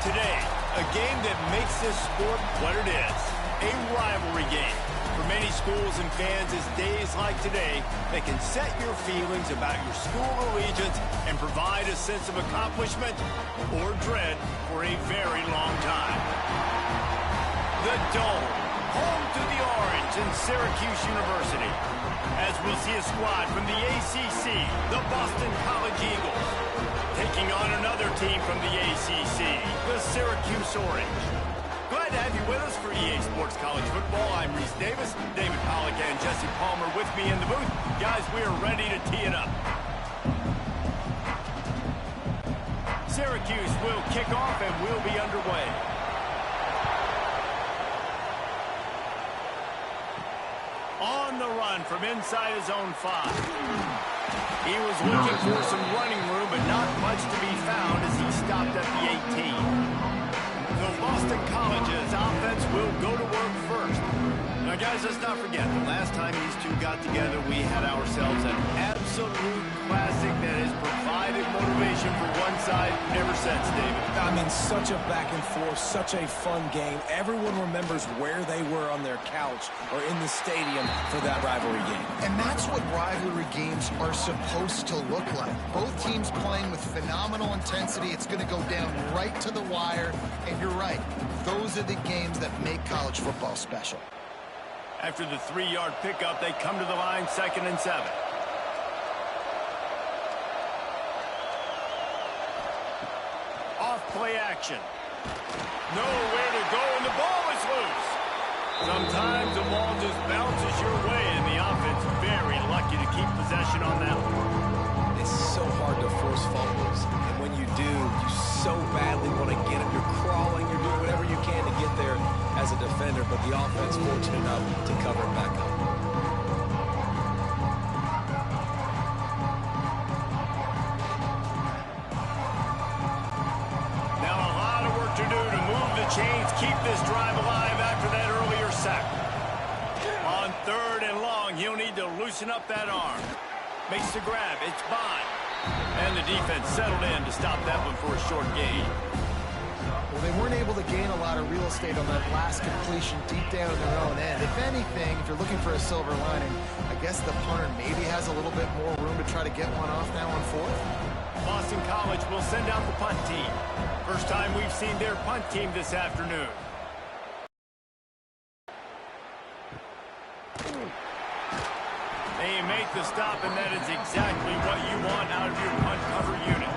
Today, a game that makes this sport what it is, a rivalry game. For many schools and fans, it's days like today that can set your feelings about your school allegiance and provide a sense of accomplishment or dread for a very long time. The Dome, home to the Orange in Syracuse University. As we'll see a squad from the ACC, the Boston College Eagles, taking on another team from the ACC, the Syracuse Orange. Glad to have you with us for EA Sports College Football. I'm Reese Davis, David Pollack and Jesse Palmer with me in the booth. Guys, we are ready to tee it up. Syracuse will kick off and we'll be underway. On the run from inside his own 5. He was looking for some running room, but not much to be found as he stopped at the 18. So Boston College's offense will go to work first. Now, guys, let's not forget, the last time these two got together, we had ourselves an absolute classic that has provided motivation for one side ever since, David. I mean, such a back and forth, such a fun game. Everyone remembers where they were on their couch or in the stadium for that rivalry game. And that's what rivalry games are supposed to look like. Both teams playing with phenomenal intensity. It's going to go down right to the wire. And you're right, those are the games that make college football special. After the 3-yard pickup, they come to the line, 2nd and 7. Off play action. Nowhere to go, and the ball is loose. Sometimes the ball just bounces your way, and the offense very lucky to keep possession on that one. It's so hard to force fumbles, and when you do, you so badly want to get them. You're crawling, you're doing whatever you can to get there as a defender, but the offense fortunate enough to cover it back up. Now a lot of work to do to move the chains, keep this drive alive after that earlier sack. On 3rd and long, he'll need to loosen up that arm. Makes the grab, it's Bond. And the defense settled in to stop that one for a short gain. Well, they weren't able to gain a lot of real estate on that last completion deep down in their own end. If anything, if you're looking for a silver lining, I guess the punter maybe has a little bit more room to try to get one off now on 4th. Boston College will send out the punt team. First time we've seen their punt team this afternoon. They make the stop, and that is exactly what you want out of your punt cover unit.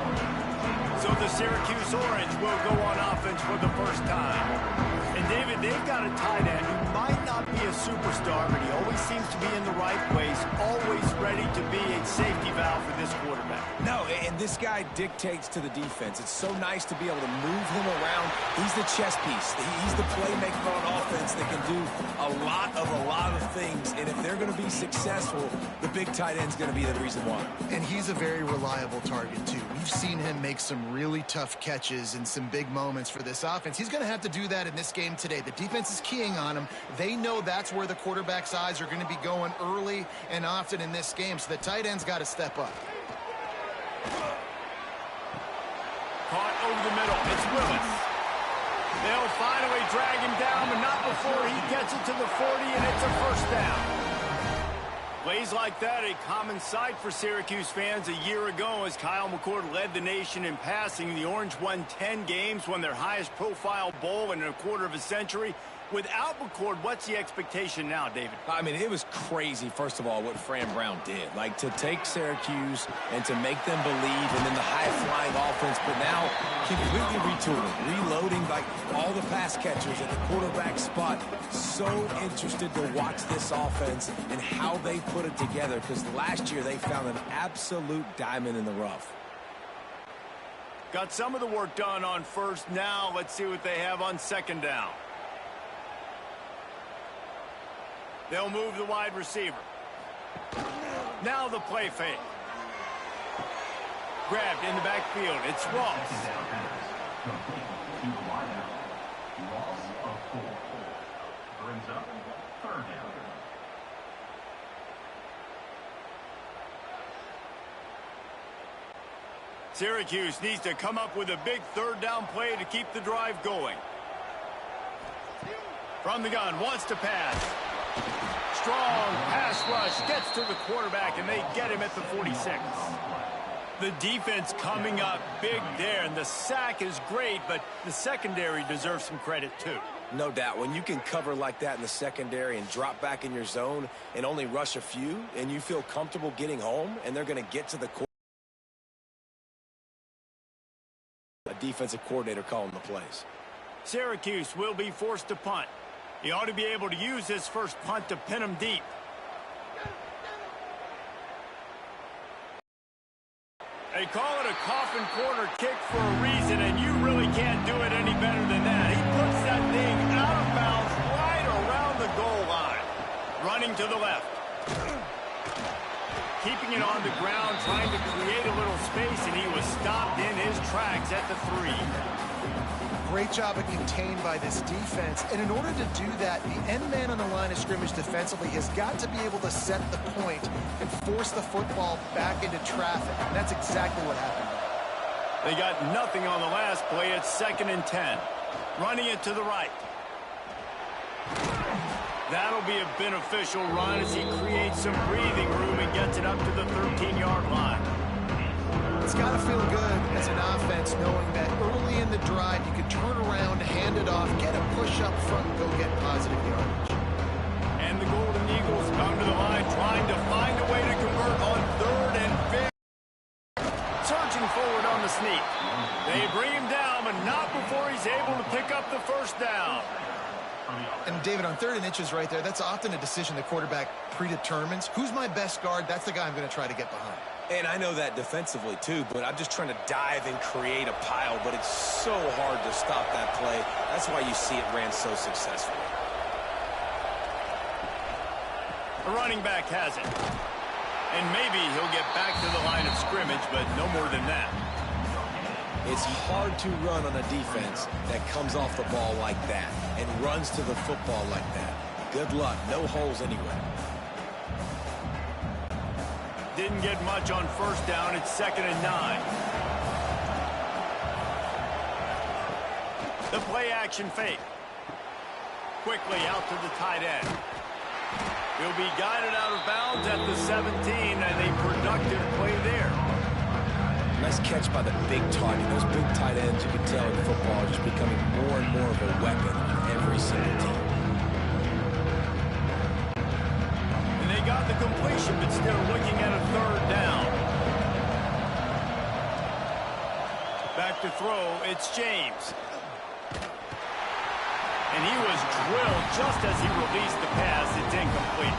So the Syracuse Orange will go on offense for the first time. And David, they've got a tight end who might not be a superstar, but he always seems to be in the right place, always ready to be a safety valve for this quarterback. No, and this guy dictates to the defense. It's so nice to be able to move him around. He's the chess piece. He's the playmaker on offense that can do a lot of things. And if they're going to be successful, the big tight end's going to be the reason why. And he's a very reliable target, too. We've seen him make some really tough catches in some big moments for this offense. He's going to have to do that in this game today. The defense is keying on him. They know that's where the quarterback's eyes are going to be going early and often in this game, so the tight end's got to step up. Caught over the middle. It's Willis. They'll finally drag him down, but not before he gets it to the 40, and it's a first down. Plays like that, a common sight for Syracuse fans. A year ago, as Kyle McCord led the nation in passing, the Orange won 10 games, won their highest profile bowl in a quarter of a century. Without McCord, what's the expectation now, David? I mean, it was crazy, first of all, what Fran Brown did. Like, to take Syracuse and to make them believe, and then the high-flying offense, but now completely retooling, reloading, like, all the pass catchers at the quarterback spot. So interested to watch this offense and how they put it together, because last year they found an absolute diamond in the rough. Got some of the work done on 1st. Now let's see what they have on 2nd down. They'll move the wide receiver. Now the play fake. Grabbed in the backfield. It's Ross. Brings up 3rd down. Syracuse needs to come up with a big third down play to keep the drive going. From the gun, wants to pass. Strong pass rush, gets to the quarterback, and they get him at the 46. The defense coming up big there, and the sack is great, but the secondary deserves some credit too. No doubt. When you can cover like that in the secondary and drop back in your zone and only rush a few, and you feel comfortable getting home, and they're going to get to the core. A defensive coordinator calling the plays. Syracuse will be forced to punt. He ought to be able to use this first punt to pin him deep. They call it a coffin corner kick for a reason, and you really can't do it any better than that. He puts that thing out of bounds right around the goal line. Running to the left. Keeping it on the ground, trying to create a little space, and he was stopped in his tracks at the 3. Great job of contained by this defense. And in order to do that, the end man on the line of scrimmage defensively has got to be able to set the point and force the football back into traffic. And that's exactly what happened. They got nothing on the last play. It's 2nd and 10. Running it to the right. That'll be a beneficial run as he creates some breathing room and gets it up to the 13-yard line. It's got to feel good as an offense knowing that early in the drive you can turn around, hand it off, get a push up front, and go get positive yardage. And the Golden Eagles come to the line trying to find a way to convert on 3rd and 5. Surging forward on the sneak. They bring him down, but not before he's able to pick up the first down. And David, on 3rd and inches right there, that's often a decision the quarterback predetermines. Who's my best guard? That's the guy I'm going to try to get behind. And I know that defensively, too, but I'm just trying to dive and create a pile, but it's so hard to stop that play. That's why you see it ran so successfully. The running back has it. And maybe he'll get back to the line of scrimmage, but no more than that. It's hard to run on a defense that comes off the ball like that and runs to the football like that. Good luck. No holes anywhere. Didn't get much on first down. It's 2nd and 9. The play action fake. Quickly out to the tight end. He'll be guided out of bounds at the 17, and a productive play there. Nice catch by the big target. Those big tight ends, you can tell in football, are just becoming more and more of a weapon on every single team. And they got the completion, but still looking at a 3rd down. Back to throw, it's James. And he was drilled just as he released the pass. It's incomplete.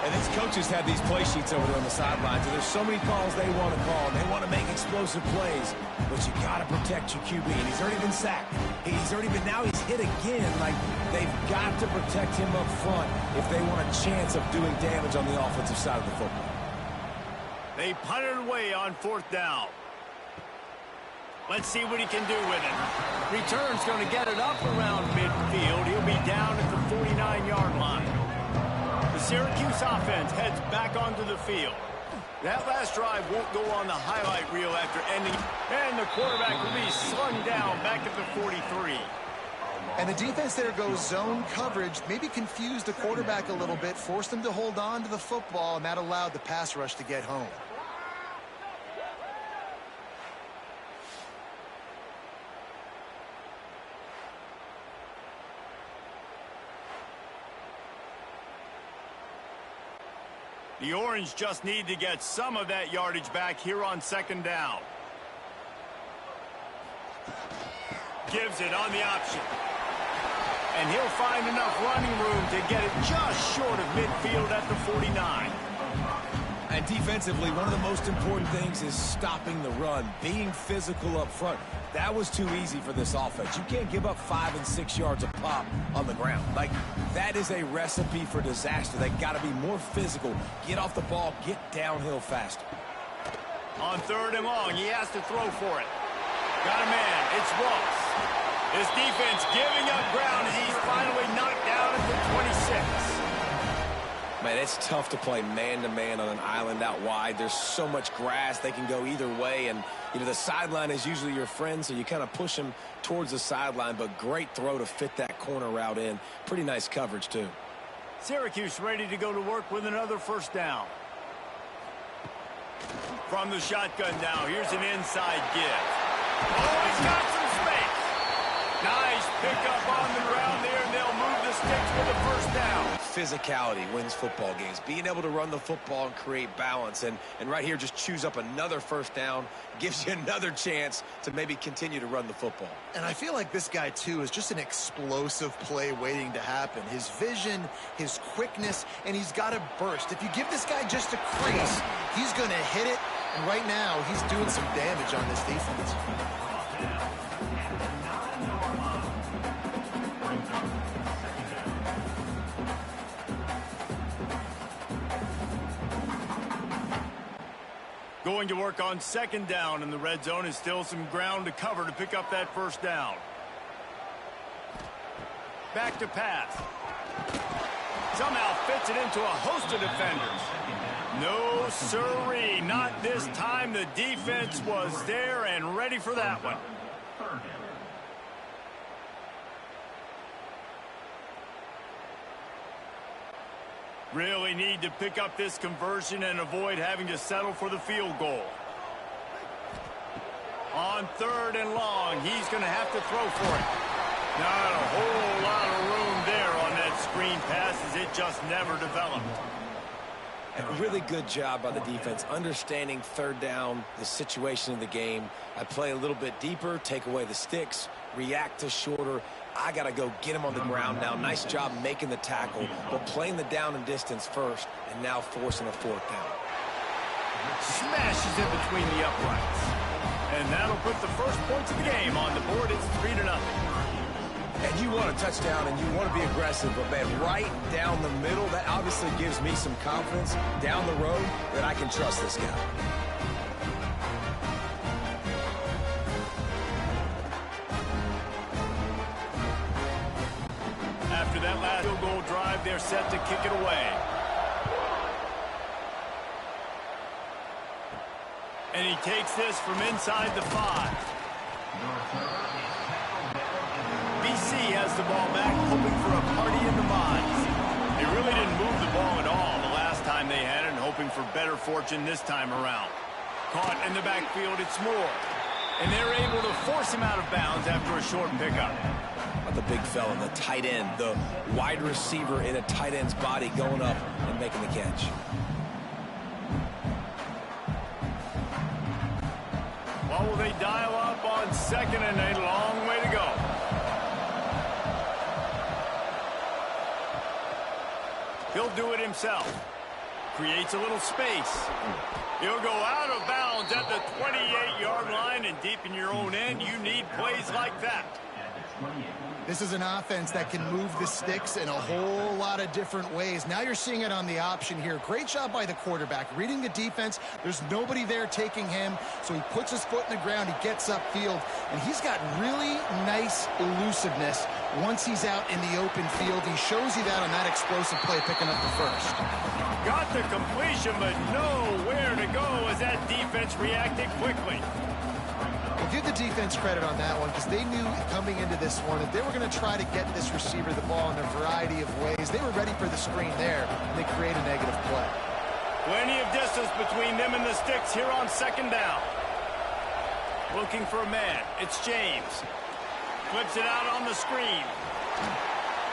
And these coaches have these play sheets over there on the sidelines, and there's so many calls they want to call, and they want to make explosive plays, but you got to protect your QB, and he's already been sacked. Now he's hit again. Like, they've got to protect him up front if they want a chance of doing damage on the offensive side of the football. They punted away on 4th down. Let's see what he can do with it. Return's going to get it up around midfield. He'll be down at the 49-yard line. The Syracuse offense heads back onto the field. That last drive won't go on the highlight reel after ending, and the quarterback will be slung down back at the 43. And the defense there goes zone coverage, maybe confused the quarterback a little bit, forced him to hold on to the football, and that allowed the pass rush to get home. The Orange just need to get some of that yardage back here on 2nd down. Gives it on the option. And he'll find enough running room to get it just short of midfield at the 49. And defensively, one of the most important things is stopping the run, being physical up front. That was too easy for this offense. You can't give up 5 and 6 yards a pop on the ground. Like, that is a recipe for disaster. They got to be more physical, get off the ball, get downhill faster. On 3rd and long, he has to throw for it. Got a man, it's Ross. His defense giving up ground as he's finally knocked down at the 26. Man, it's tough to play man-to-man on an island out wide. There's so much grass. They can go either way. And, you know, the sideline is usually your friend, so you kind of push them towards the sideline. But great throw to fit that corner route in. Pretty nice coverage, too. Syracuse ready to go to work with another first down. From the shotgun now, here's an inside give. Oh, he's got some space. Nice pickup on the ground there, and they'll move the sticks with a first down. Physicality wins football games. Being able to run the football and create balance. And right here, just choose up another first down. Gives you another chance to maybe continue to run the football. And I feel like this guy, too, is just an explosive play waiting to happen. His vision, his quickness, and he's got a burst. If you give this guy just a crease, he's going to hit it. And right now, he's doing some damage on this defense. Going to work on second down in the red zone, is still some ground to cover to pick up that first down. Back to pass. Somehow fits it into a host of defenders. No sirree, not this time. The defense was there and ready for that one. Really need to pick up this conversion and avoid having to settle for the field goal. On third and long, he's going to have to throw for it. Not a whole lot of room there on that screen pass, as it just never developed. A really good job by the defense, understanding third down, the situation of the game. I play a little bit deeper, take away the sticks, react to shorter. I got to go get him on the ground now. Nice job making the tackle, but playing the down and distance first, and now forcing a fourth down. Smashes in between the uprights. And that'll put the first points of the game on the board. It's 3-0. And you want a touchdown, and you want to be aggressive, but, man, right down the middle, that obviously gives me some confidence down the road that I can trust this guy. After that last field goal drive, they're set to kick it away. And he takes this from inside the 5. BC has the ball back, hoping for a party in the mods. They really didn't move the ball at all the last time they had it, and hoping for better fortune this time around. Caught in the backfield, it's Moore. And they're able to force him out of bounds after a short pickup. The big fella, the tight end, the wide receiver in a tight end's body going up and making the catch. Well, will they dial up on second, and a long way to go. He'll do it himself. Creates a little space. He'll go out of bounds at the 28-yard line, and deep in your own end, you need plays like that. This is an offense that can move the sticks in a whole lot of different ways. Now you're seeing it on the option here. Great job by the quarterback. Reading the defense, there's nobody there taking him, so he puts his foot in the ground, he gets upfield, and he's got really nice elusiveness once he's out in the open field. He shows you that on that explosive play, picking up the first. Got the completion, but nowhere to go as that defense reacted quickly. We'll give the defense credit on that one, because they knew coming into this one that they were going to try to get this receiver the ball in a variety of ways. They were ready for the screen there, and they create a negative play. Plenty of distance between them and the sticks here on second down. Looking for a man. It's James. Flips it out on the screen.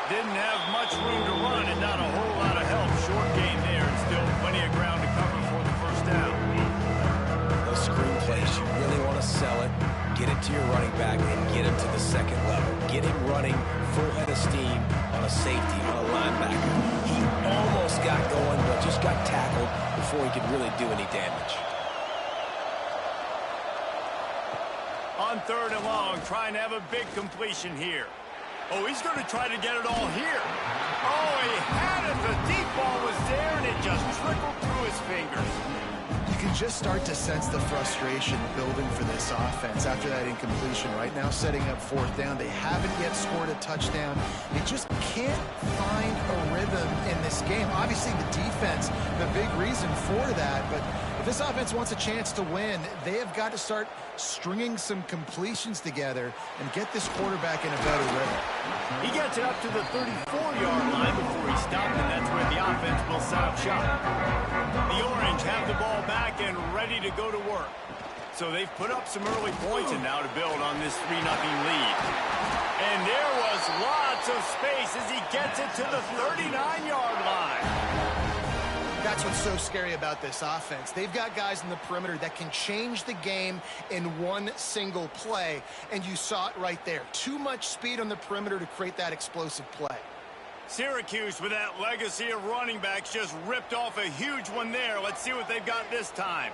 Didn't have much room to run and not a whole lot of help. Short gain there, and still plenty of ground to cover for the first down. Those screen plays, you really want to sell it, get it to your running back, and get him to the second level. Get him running full head of steam on a safety, on a linebacker. He almost got going, but just got tackled before he could really do any damage. On third and long, trying to have a big completion here. Oh, he's going to try to get it all here. Oh, he had it. The deep ball was there, and it just trickled through his fingers. You can just start to sense the frustration building for this offense after that incompletion. Right now, setting up fourth down. They haven't yet scored a touchdown. They just can't find a rhythm in this game. Obviously, the defense, the big reason for that. But if this offense wants a chance to win, they have got to start stringing some completions together and get this quarterback in a better rhythm. He gets it up to the 34-yard line before he stopped, and that's where the offense will set up shop. The Orange have the ball back and ready to go to work. So they've put up some early points and now to build on this 3-0 lead. And there was lots of space as he gets it to the 39-yard line. That's what's so scary about this offense. They've got guys in the perimeter that can change the game in one single play, and you saw it right there. Too much speed on the perimeter to create that explosive play. Syracuse, with that legacy of running backs, just ripped off a huge one there. Let's see what they've got this time.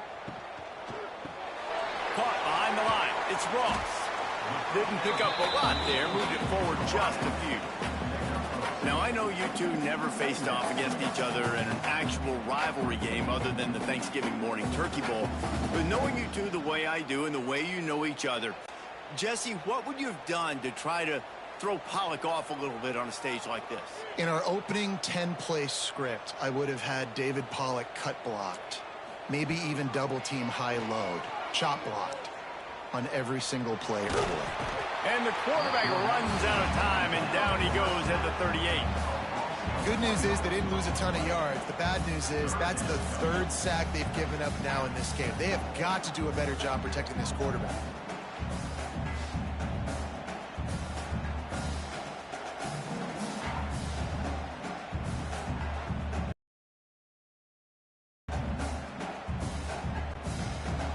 Caught behind the line. It's Ross. Didn't pick up a lot there. Moved it forward just a few. Now, I know you two never faced off against each other in an actual rivalry game other than the Thanksgiving morning turkey bowl. But knowing you two the way I do and the way you know each other, Jesse, what would you have done to try to throw Pollock off a little bit on a stage like this? In our opening 10-play script, I would have had David Pollock cut blocked, maybe even double-team high-load, chop blocked on every single play early. And the quarterback runs out of time, and down he goes at the 38. Good news is they didn't lose a ton of yards. The bad news is that's the third sack they've given up now in this game. They have got to do a better job protecting this quarterback.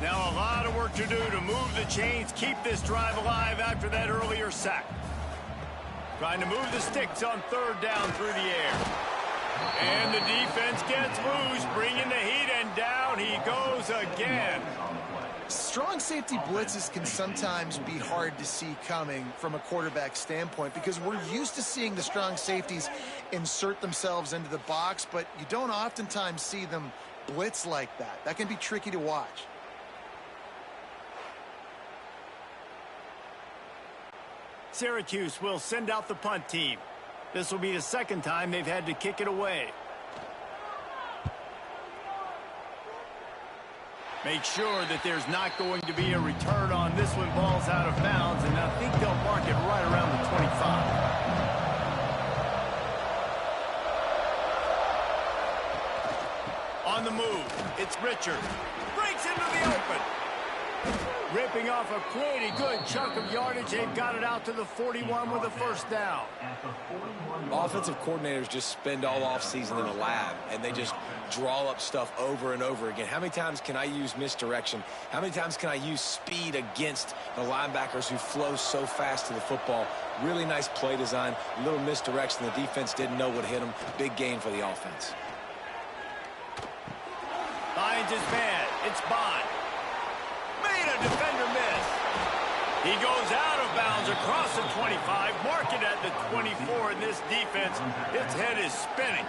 Now a lot of work to do to move the chains, keep this drive alive after that earlier sack. Trying to move the sticks on third down through the air. And the defense gets loose, bringing the heat, and down he goes again. Strong safety blitzes can sometimes be hard to see coming from a quarterback standpoint because we're used to seeing the strong safeties insert themselves into the box, but you don't oftentimes see them blitz like that. That can be tricky to watch. Syracuse will send out the punt team. This will be the second time they've had to kick it away. Make sure that there's not going to be a return on this one. Ball's out of bounds, and I think they'll mark it right around the 25. On the move, it's Richard. Breaks into the open. Ripping off a pretty good chunk of yardage. They've got it out to the 41 with a first down. Offensive coordinators just spend all offseason in a lab, and they just draw up stuff over and over again. How many times can I use misdirection? How many times can I use speed against the linebackers who flow so fast to the football? Really nice play design, a little misdirection. The defense didn't know what hit them. Big gain for the offense. Finds his man. It's Bond. Made a defender miss. He goes out of bounds across the 25, mark it at the 24, and this defense, its head is spinning.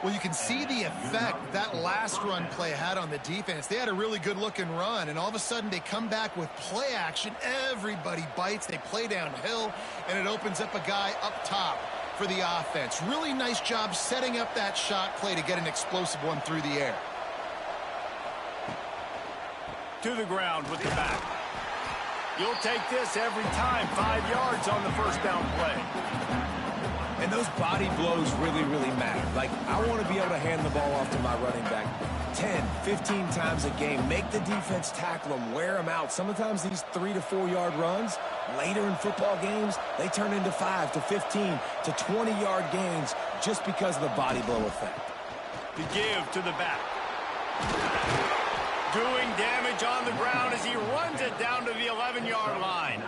Well, you can see the effect that last run play had on the defense. They had a really good-looking run, and all of a sudden they come back with play action. Everybody bites. They play downhill, and it opens up a guy up top for the offense. Really nice job setting up that shot play to get an explosive one through the air. To the ground with the back. You'll take this every time. 5 yards on the first down play. And those body blows really, really matter. Like, I want to be able to hand the ball off to my running back 10, 15 times a game. Make the defense tackle them, wear them out. Sometimes these 3 to 4 yard runs, later in football games, they turn into 5 to 15 to 20 yard gains just because of the body blow effect. The give to the back. Doing damage on the ground as he runs it down to the 11-yard line.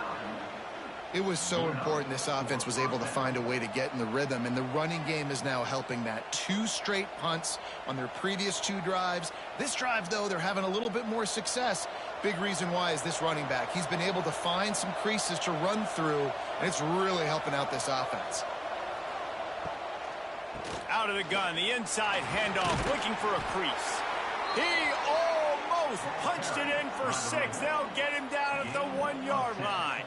It was so important this offense was able to find a way to get in the rhythm, and the running game is now helping that. 2 straight punts on their previous 2 drives. This drive, though, they're having a little bit more success. Big reason why is this running back. He's been able to find some creases to run through, and it's really helping out this offense. Out of the gun, the inside handoff, looking for a crease. He almost punched it in for 6. They'll get him down at the 1-yard line.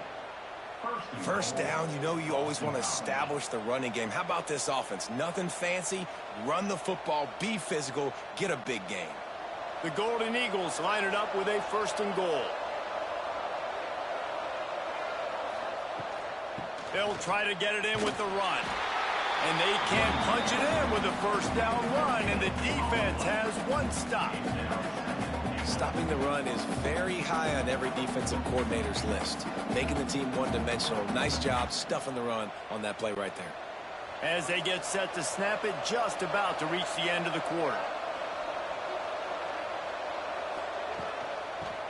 First down, you know you always want to establish the running game. How about this offense? Nothing fancy. Run the football, be physical, get a big gain. The Golden Eagles line it up with a 1st and goal. They'll try to get it in with the run. And they can't punch it in with a 1st down run, and the defense has 1 stop. Stopping the run is very high on every defensive coordinator's list. Making the team one-dimensional. Nice job stuffing the run on that play right there. As they get set to snap it, just about to reach the end of the quarter.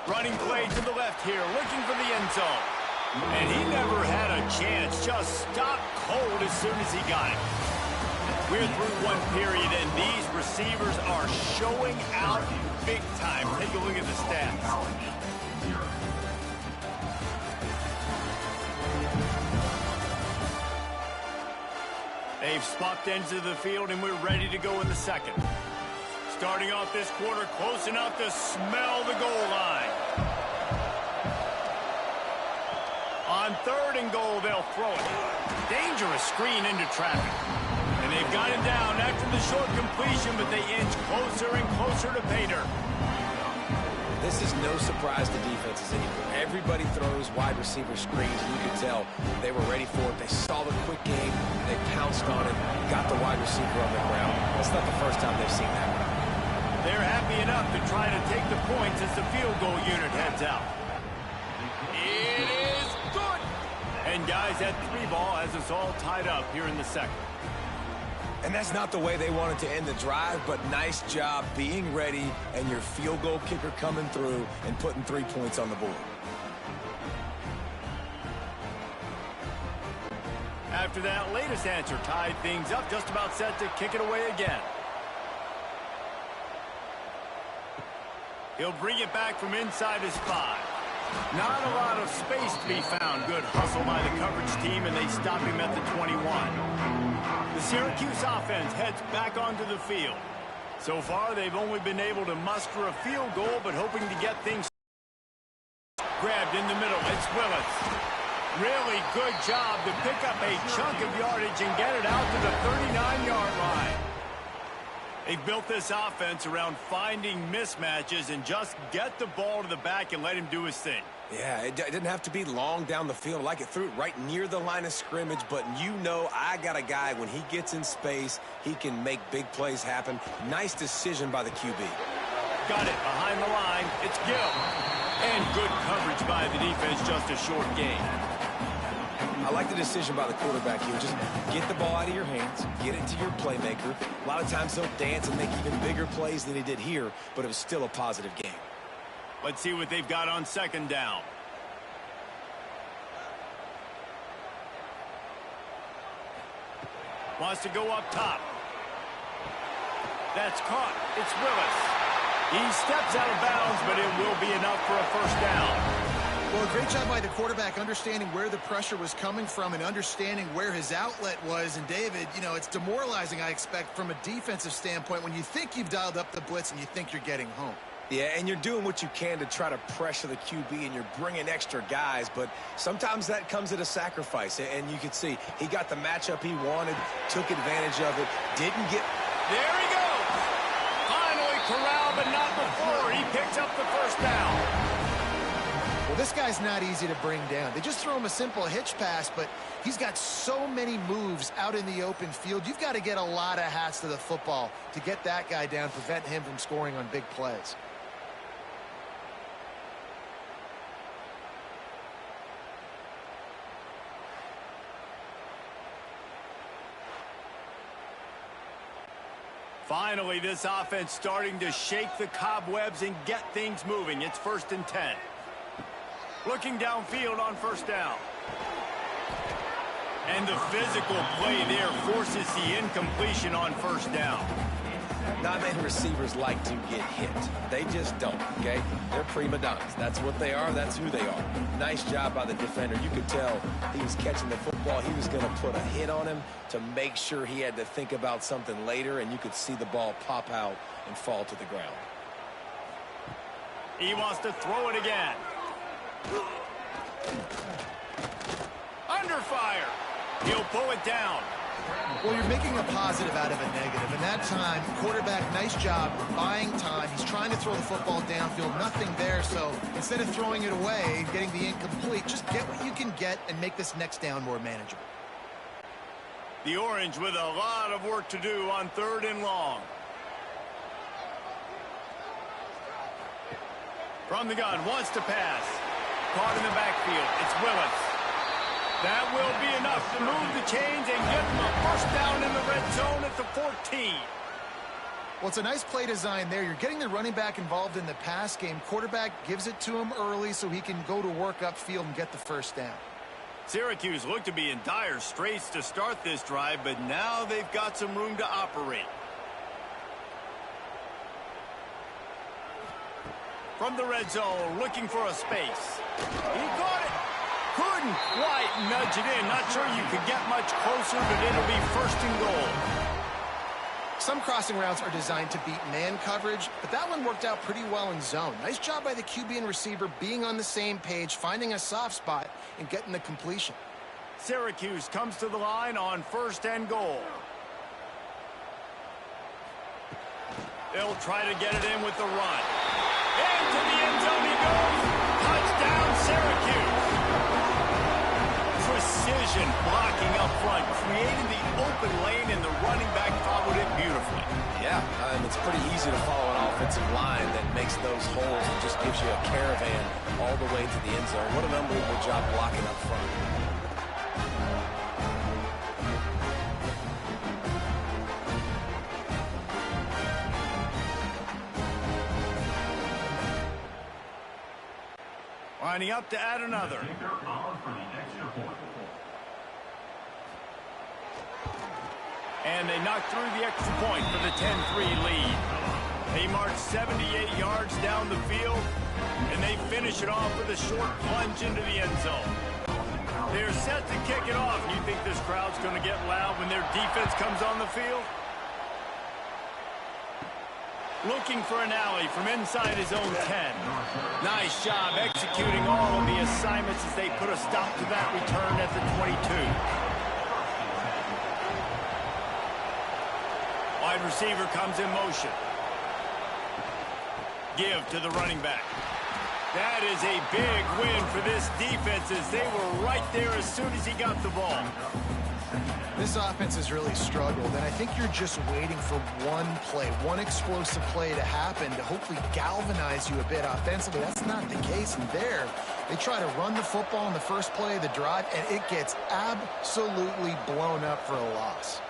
Running play to the left here, looking for the end zone. And he never had a chance, just stopped cold as soon as he got it. We're through 1 period, and these receivers are showing out big time. Take a look at the stats. They've swapped ends of the field, and we're ready to go in the second. Starting off this quarter close enough to smell the goal line. On 3rd and goal, they'll throw it. Dangerous screen into traffic. And they've got him down after the short completion, but they inch closer and closer to Painter. This is no surprise to defenses anymore. Everybody throws wide receiver screens, and you can tell they were ready for it. They saw the quick game, they pounced on it, got the wide receiver on the ground. That's not the first time they've seen that. They're happy enough to try to take the points as the field goal unit heads out. It is good. And guys, that 3 ball has us all tied up here in the second. And that's not the way they wanted to end the drive, but nice job being ready and your field goal kicker coming through and putting 3 points on the board. After that latest answer tied things up, just about set to kick it away again. He'll bring it back from inside his 5. Not a lot of space to be found. Good hustle by the coverage team, and they stop him at the 21. The Syracuse offense heads back onto the field. So far, they've only been able to muster a field goal, but hoping to get things grabbed in the middle. It's Willis. Really good job to pick up a chunk of yardage and get it out to the 39-yard line. They've built this offense around finding mismatches and just get the ball to the back and let him do his thing. Yeah, it didn't have to be long down the field. Like it threw it right near the line of scrimmage, but you know I got a guy, when he gets in space, he can make big plays happen. Nice decision by the QB. Got it behind the line. It's Gill. And good coverage by the defense, just a short gain. I like the decision by the quarterback here. Just get the ball out of your hands, get it to your playmaker. A lot of times he'll dance and make even bigger plays than he did here, but it was still a positive game. Let's see what they've got on 2nd down. Wants to go up top. That's caught. It's Willis. He steps out of bounds, but it will be enough for a 1st down. Well, great job by the quarterback understanding where the pressure was coming from and understanding where his outlet was. And, David, you know, it's demoralizing, I expect, from a defensive standpoint when you think you've dialed up the blitz and you think you're getting home. Yeah, and you're doing what you can to try to pressure the QB, and you're bringing extra guys, but sometimes that comes at a sacrifice. And you can see he got the matchup he wanted, took advantage of it, didn't get... There he goes! Finally corralled, but not before. He picks up the 1st down. Well, this guy's not easy to bring down. They just throw him a simple hitch pass, but he's got so many moves out in the open field. You've got to get a lot of hats to the football to get that guy down, prevent him from scoring on big plays. Finally, this offense starting to shake the cobwebs and get things moving. It's 1st and 10. Looking downfield on 1st down. And the physical play there forces the incompletion on 1st down. Not many receivers like to get hit. They just don't, okay? They're prima donnas. That's what they are. That's who they are. Nice job by the defender. You could tell he was catching the football. He was going to put a hit on him to make sure he had to think about something later, and you could see the ball pop out and fall to the ground. He wants to throw it again. Under fire. He'll pull it down. Well, you're making a positive out of a negative. And that time, quarterback, nice job buying time. He's trying to throw the football downfield. Nothing there. So instead of throwing it away, getting the incomplete, just get what you can get and make this next down more manageable. The Orange with a lot of work to do on 3rd and long. From the gun, wants to pass. Caught in the backfield. It's Willis. That will be enough to move the chains and get them a first down in the red zone at the 14. Well, it's a nice play design there. You're getting the running back involved in the pass game. Quarterback gives it to him early so he can go to work upfield and get the first down. Syracuse looked to be in dire straits to start this drive, but now they've got some room to operate. From the red zone, looking for a space. He caught it. Couldn't quite nudge it in. Not sure you could get much closer, but it'll be 1st and goal. Some crossing routes are designed to beat man coverage, but that one worked out pretty well in zone. Nice job by the QB and receiver being on the same page, finding a soft spot, and getting the completion. Syracuse comes to the line on 1st and goal. They'll try to get it in with the run. Into the end zone he goes. Touchdown, Syracuse. Precision blocking up front, creating the open lane, and the running back followed it beautifully. Yeah, it's pretty easy to follow an offensive line that makes those holes and just gives you a caravan all the way to the end zone. What an unbelievable job blocking up front. Lining up to add another. And they knock through the extra point for the 10-3 lead. They march 78 yards down the field, and they finish it off with a short plunge into the end zone. They're set to kick it off. You think this crowd's going to get loud when their defense comes on the field? Looking for an alley from inside his own 10. Nice job executing all of the assignments as they put a stop to that return at the 22. Wide receiver comes in motion. Give to the running back. That is a big win for this defense as they were right there as soon as he got the ball. This offense has really struggled, and I think you're just waiting for one play, one explosive play to happen to hopefully galvanize you a bit offensively. That's not the case in there. They try to run the football in the first play of the drive, and it gets absolutely blown up for a loss.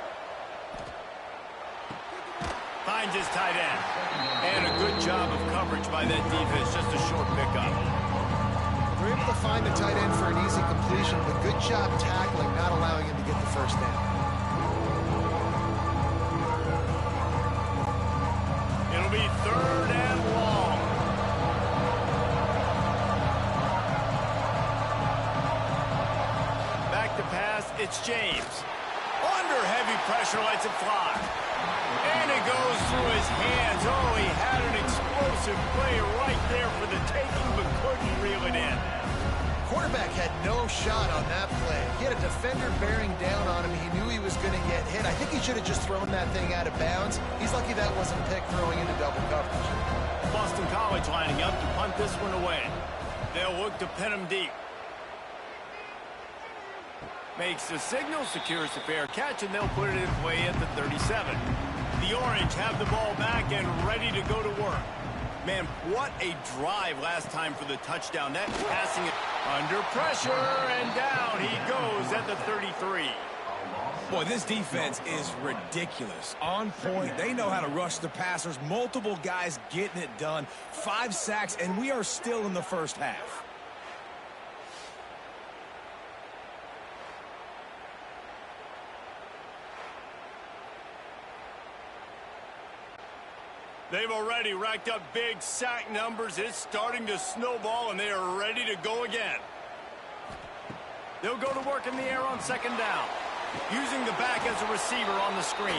Finds his tight end. And a good job of coverage by that defense. Just a short pickup. They're able to find the tight end for an easy completion, but good job tackling, not allowing him to get the first down. It'll be 3rd and long. Back to pass, it's James. Under heavy pressure, lets it fly. And it goes through his hands. Oh, he had an explosive play right there for the taking, but couldn't reel it in. Quarterback had no shot on that play. He had a defender bearing down on him. He knew he was going to get hit. I think he should have just thrown that thing out of bounds. He's lucky that wasn't picked throwing into double coverage. Boston College lining up to punt this one away. They'll look to pin him deep. Makes the signal, secures the fair catch, and they'll put it in play at the 37. The Orange have the ball back and ready to go to work. Man, what a drive last time for the touchdown. That passing it under pressure, and down he goes at the 33. Boy, this defense is ridiculous. On point. They know how to rush the passers. Multiple guys getting it done. 5 sacks, and we are still in the first half. They've already racked up big sack numbers. It's starting to snowball, and they are ready to go again. They'll go to work in the air on second down, using the back as a receiver on the screen.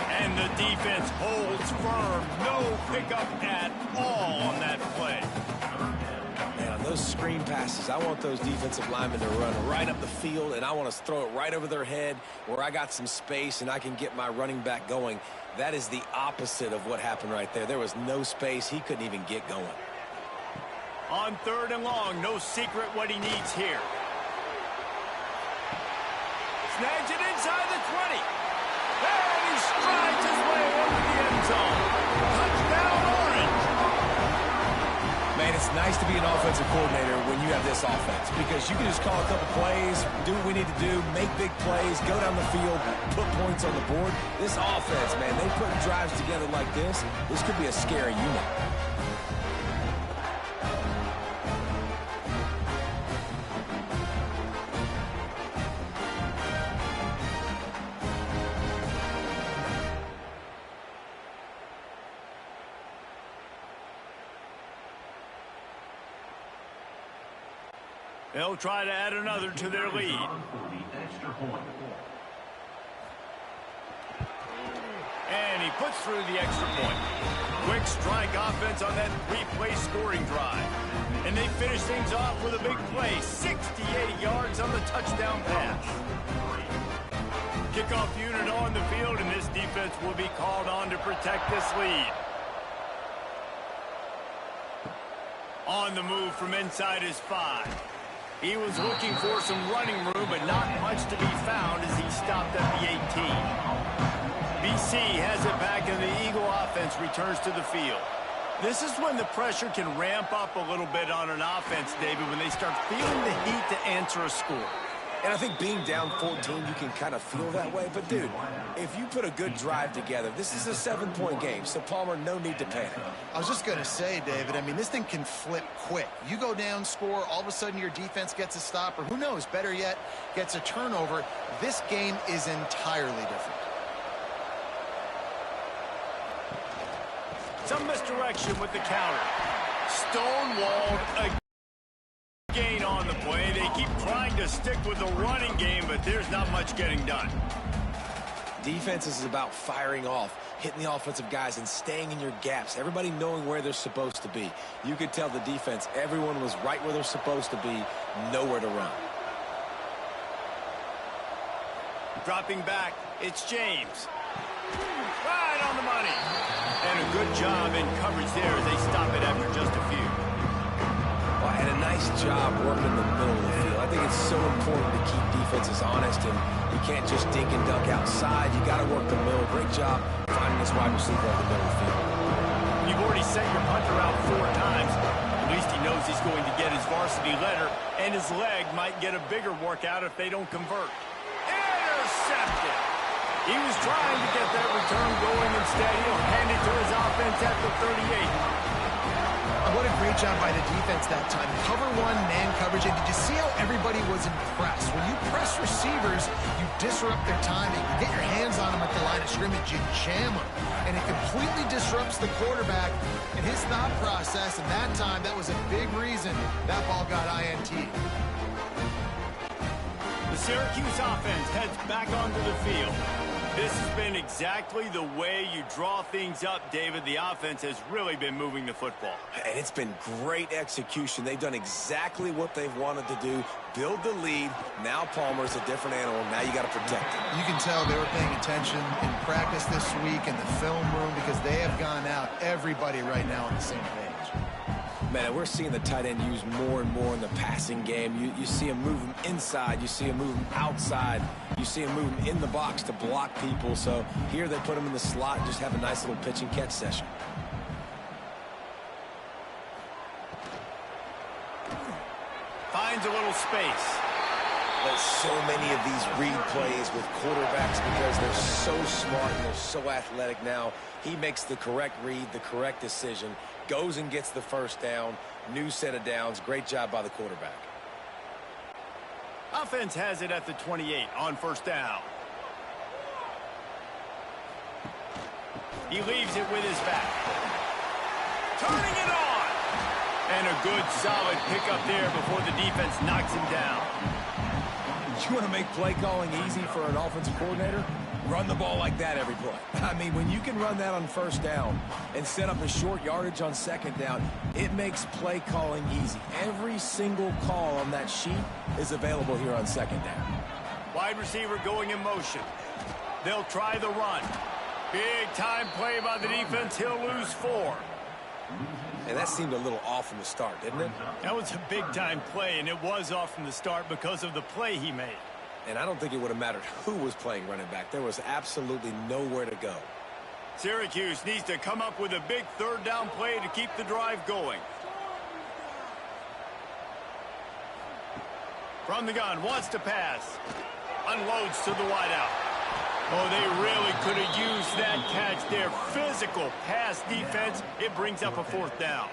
And the defense holds firm. No pickup at all on that play. Man, on those screen passes, I want those defensive linemen to run right up the field, and I want to throw it right over their head where I got some space and I can get my running back going. That is the opposite of what happened right there. There was no space. He couldn't even get going. On third and long, no secret what he needs here. Snags it inside the 20. And he strides his way into the end zone. Touchdown, Orange. Man, it's nice to be an offensive coordinator when you have this offense because you can just call a couple plays, do what we need to do, make big plays, go down the field, put points on the board. This offense, man, they put drives together like this. This could be a scary unit. They'll try to add another to their lead. And he puts through the extra point. Quick strike offense on that three-play scoring drive. And they finish things off with a big play. 68 yards on the touchdown pass. Kickoff unit on the field, and this defense will be called on to protect this lead. On the move from inside his 5. He was looking for some running room, but not much to be found as he stopped at the 18. BC has it back, and the Eagle offense returns to the field. This is when the pressure can ramp up a little bit on an offense, David, when they start feeling the heat to answer a score. And I think being down 14, you can kind of feel that way. But, dude, if you put a good drive together, this is a 7-point game. So, Palmer, no need to panic. I was just going to say, David, I mean, this thing can flip quick. You go down, score, all of a sudden your defense gets a stop, or who knows, better yet, gets a turnover. This game is entirely different. Some misdirection with the counter. Stonewalled again. Gain on the play. They keep trying to stick with the running game, but there's not much getting done. Defense is about firing off, hitting the offensive guys, and staying in your gaps. Everybody knowing where they're supposed to be. You could tell the defense, everyone was right where they're supposed to be, nowhere to run. Dropping back, it's James. Right on the money. And a good job in coverage there as they stop it after just a few. And a nice job working in the middle of the field. I think it's so important to keep defenses honest, and you can't just dink and dunk outside. You got to work the middle. Great job finding this wide receiver in the middle of the field. You've already sent your punter out 4 times. At least he knows he's going to get his varsity letter, and his leg might get a bigger workout if they don't convert. Intercepted. He was trying to get that return going. Instead, he'll hand it to his offense at the 38. What a great job by the defense that time. Cover 1, man coverage. And did you see how everybody was impressed? When you press receivers, you disrupt their timing. You get your hands on them at the line of scrimmage. You jam them. And it completely disrupts the quarterback and his thought process. And that time, that was a big reason that ball got INT. The Syracuse offense heads back onto the field. This has been exactly the way you draw things up, David. The offense has really been moving the football. And it's been great execution. They've done exactly what they've wanted to do. Build the lead. Now Palmer's a different animal. Now you got to protect him. You can tell they were paying attention in practice this week in the film room because they have gone out, everybody right now on the same page. Man, we're seeing the tight end used more and more in the passing game. You see him move him inside. You see him move him outside. You see him move him in the box to block people. So here they put him in the slot and just have a nice little pitch and catch session. Finds a little space. There's so many of these read plays with quarterbacks because they're so smart and they're so athletic now. He makes the correct read, the correct decision, goes and gets the first down, new set of downs. Great job by the quarterback. Offense has it at the 28 on first down. He leaves it with his back. Turning it on. And a good, solid pickup there before the defense knocks him down. You want to make play calling easy for an offensive coordinator? Run the ball like that every play. I mean, when you can run that on first down and set up a short yardage on second down, it makes play calling easy. Every single call on that sheet is available here on second down. Wide receiver going in motion. They'll try the run. Big time play by the defense. He'll lose 4. And that seemed a little off from the start, didn't it? That was a big time play, and it was off from the start because of the play he made. And I don't think it would have mattered who was playing running back. There was absolutely nowhere to go. Syracuse needs to come up with a big third down play to keep the drive going. From the gun, wants to pass. Unloads to the wideout. Oh, they really could have used that catch there. Physical pass defense. It brings up a 4th down.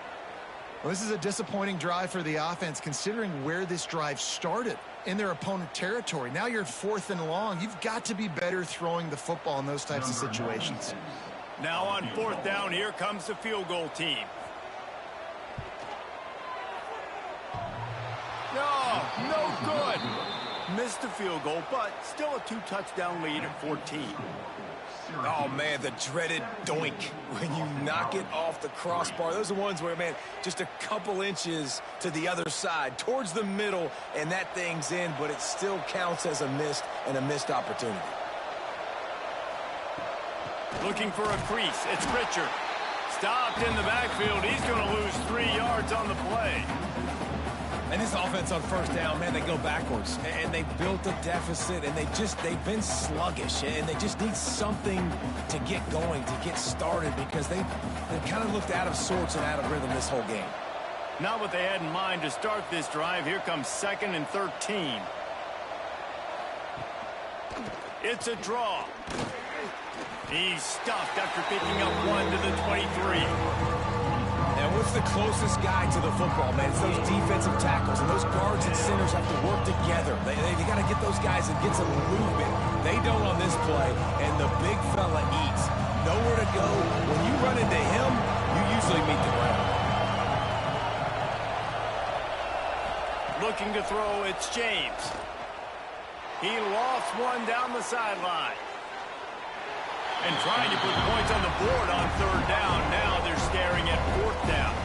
Well, this is a disappointing drive for the offense, considering where this drive started in their opponent territory. Now you're 4th and long. You've got to be better throwing the football in those types of situations. Now on 4th down, here comes the field goal team. No good. Missed the field goal, but still a 2-touchdown lead at 14. Oh, man, the dreaded doink when you knock it off the crossbar. Those are ones where, man, just a couple inches to the other side, towards the middle, and that thing's in, but it still counts as a missed opportunity. Looking for a crease. It's Richard. Stopped in the backfield. He's going to lose 3 yards on the play. And this offense on first down, man, they go backwards. And they built a deficit, and they've been sluggish. And they just need something to get going, to get started, because they kind of looked out of sorts and out of rhythm this whole game. Not what they had in mind to start this drive. Here comes 2nd and 13. It's a draw. He's stuffed after picking up 1 to the 23. And what's the closest guy to the football, man? It's those defensive tackles, and those guards and centers have to work together. They got to get those guys and get some movement. They don't on this play, and the big fella eats. Nowhere to go. When you run into him, you usually meet the ground. Looking to throw, it's James. He lost one down the sideline. And trying to put points on the board on 3rd down. Now they're staring at 4th down.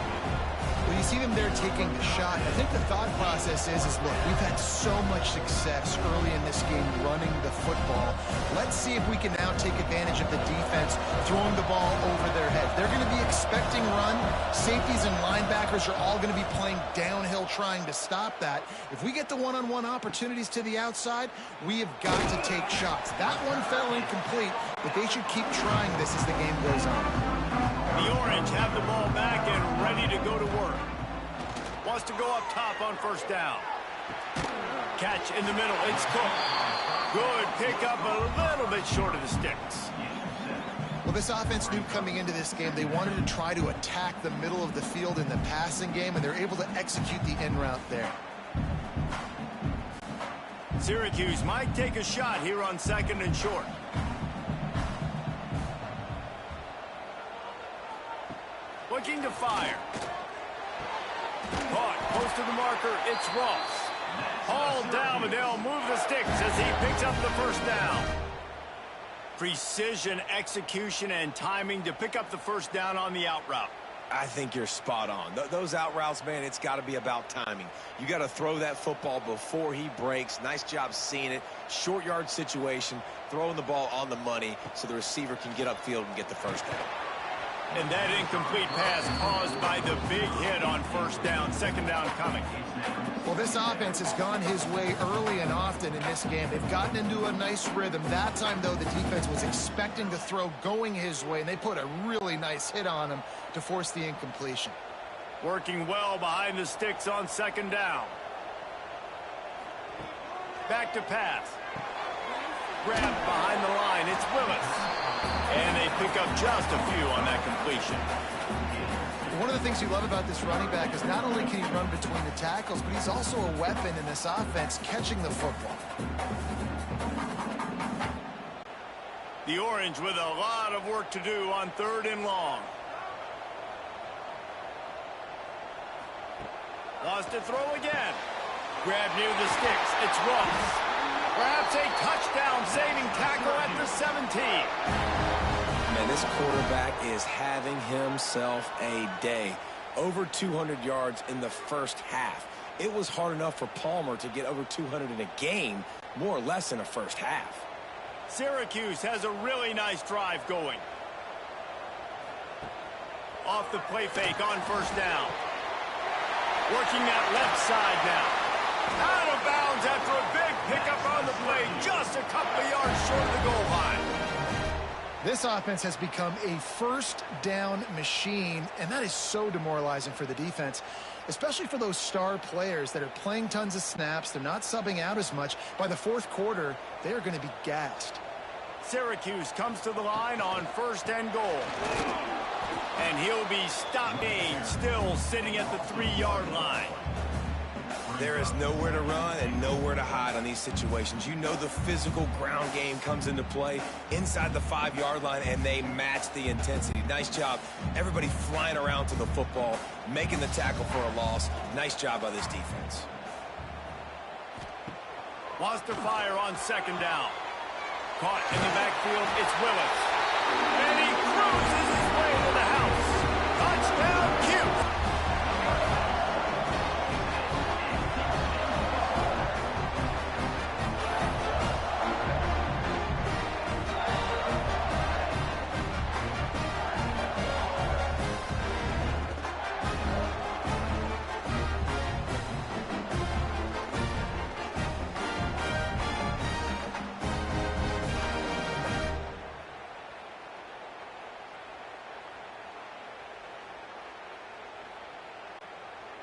Well, you see them there taking the shot. I think the thought process is look, we've had so much success early in this game running the football. Let's see if we can now take advantage of the defense throwing the ball over their heads. They're going to be expecting run. Safeties and linebackers are all going to be playing downhill trying to stop that. If we get the one-on-one opportunities to the outside, we have got to take shots. That one fell incomplete, but they should keep trying this as the game goes on. The Orange have the ball back and ready to go to work. Wants to go up top on 1st down. Catch in the middle. It's Cook. Good pickup, a little bit short of the sticks. Well, this offense knew coming into this game they wanted to try to attack the middle of the field in the passing game, and they're able to execute the in route there. Syracuse might take a shot here on 2nd and short. Looking to fire. Caught close to the marker. It's Ross. Hauled down, but they'll move the sticks as he picks up the 1st down. Precision, execution, and timing to pick up the 1st down on the out route. I think you're spot on. Those out routes, man, it's got to be about timing. You got to throw that football before he breaks. Nice job seeing it. Short yard situation, throwing the ball on the money so the receiver can get upfield and get the 1st down. And that incomplete pass caused by the big hit on 1st down. 2nd down coming. Well, this offense has gone his way early and often in this game. They've gotten into a nice rhythm. That time, though, the defense was expecting the throw going his way, and they put a really nice hit on him to force the incompletion. Working well behind the sticks on 2nd down. Back to pass. Grabbed behind the line. It's Willis. And they pick up just a few on that completion. One of the things you love about this running back is not only can he run between the tackles, but he's also a weapon in this offense catching the football. The Orange with a lot of work to do on 3rd and long. Wants to throw again. Grab near the sticks. It's Ross. Perhaps a touchdown-saving tackle at the 17. Man, this quarterback is having himself a day. Over 200 yards in the first half. It was hard enough for Palmer to get over 200 in a game, more or less in a first half. Syracuse has a really nice drive going. Off the play fake on 1st down. Working that left side now. Out of bounds after a big pickup on the play, just a couple of yards short of the goal line. This offense has become a 1st down machine, and that is so demoralizing for the defense, especially for those star players that are playing tons of snaps. They're not subbing out as much. By the 4th quarter, they are going to be gassed. Syracuse comes to the line on 1st and goal. And he'll be stopped. Still sitting at the 3-yard line. There is nowhere to run and nowhere to hide on these situations. You know the physical ground game comes into play inside the 5-yard line, and they match the intensity. Nice job. Everybody flying around to the football, making the tackle for a loss. Nice job by this defense. Wants to fire on 2nd down. Caught in the backfield, it's Willis. And he cruises his way to the house. Touchdown, Cute.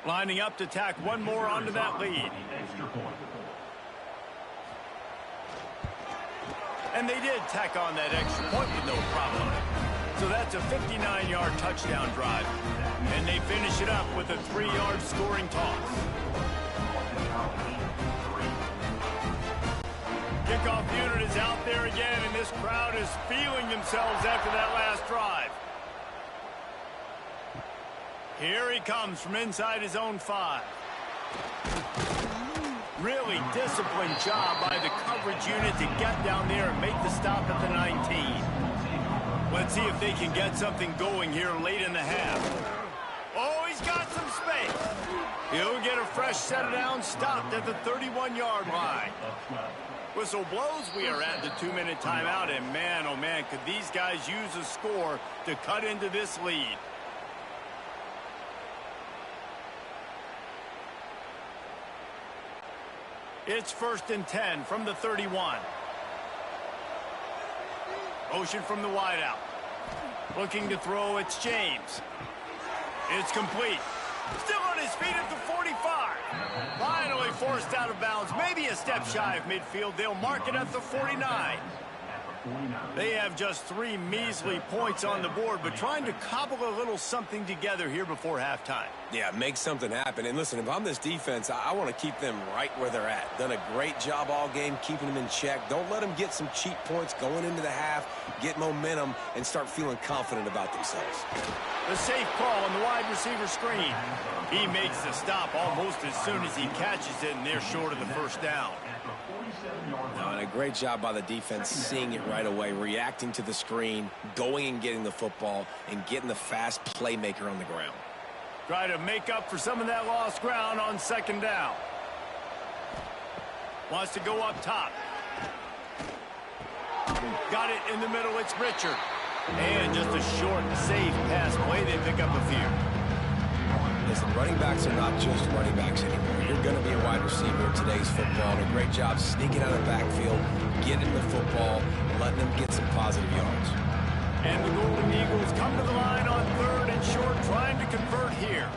Lining up to tack one more onto that lead. And they did tack on that extra point with no problem. So that's a 59-yard touchdown drive. And they finish it up with a 3-yard scoring toss. Kickoff unit is out there again, and this crowd is feeling themselves after that last drive. Here he comes from inside his own 5. Really disciplined job by the coverage unit to get down there and make the stop at the 19. Let's see if they can get something going here late in the half. Oh, he's got some space. He'll get a fresh set of downs stopped at the 31-yard line. Whistle blows. We are at the 2-minute timeout, and man, oh man, could these guys use a score to cut into this lead. It's 1st and 10 from the 31. Motion from the wideout. Looking to throw, it's James. It's complete. Still on his feet at the 45. Finally forced out of bounds. Maybe a step shy of midfield. They'll mark it at the 49. They have just 3 measly points on the board, but trying to cobble a little something together here before halftime. Yeah, make something happen. And listen, if I'm this defense, I want to keep them right where they're at. Done a great job all game keeping them in check. Don't let them get some cheap points going into the half, get momentum, and start feeling confident about themselves. The safe call on the wide receiver screen. He makes the stop almost as soon as he catches it, and they're short of the 1st down. And a great job by the defense seeing it right away, reacting to the screen, going and getting the football, and getting the fast playmaker on the ground. Try to make up for some of that lost ground on 2nd down. Wants to go up top. Got it in the middle. It's Richard. And just a short, safe pass play. They pick up a few. Listen, running backs are not just running backs anymore. You're going to be a wide receiver in today's football. And a great job sneaking out of the backfield, getting the football, letting them get some positive yards. And the Golden Eagles come to the line on 3rd and short, trying to convert here.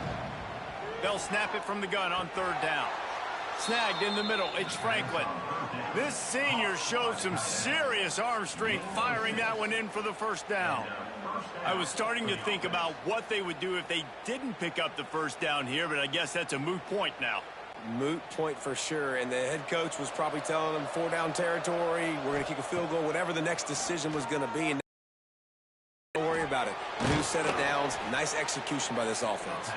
They'll snap it from the gun on 3rd down. Snagged in the middle, it's Franklin. This senior showed some serious arm strength firing that one in for the 1st down. I was starting to think about what they would do if they didn't pick up the 1st down here, but I guess that's a moot point now. moot point for sure, and the head coach was probably telling them 4-down territory, we're going to kick a field goal, whatever the next decision was going to be, and don't worry about it. New set of downs, nice execution by this offense.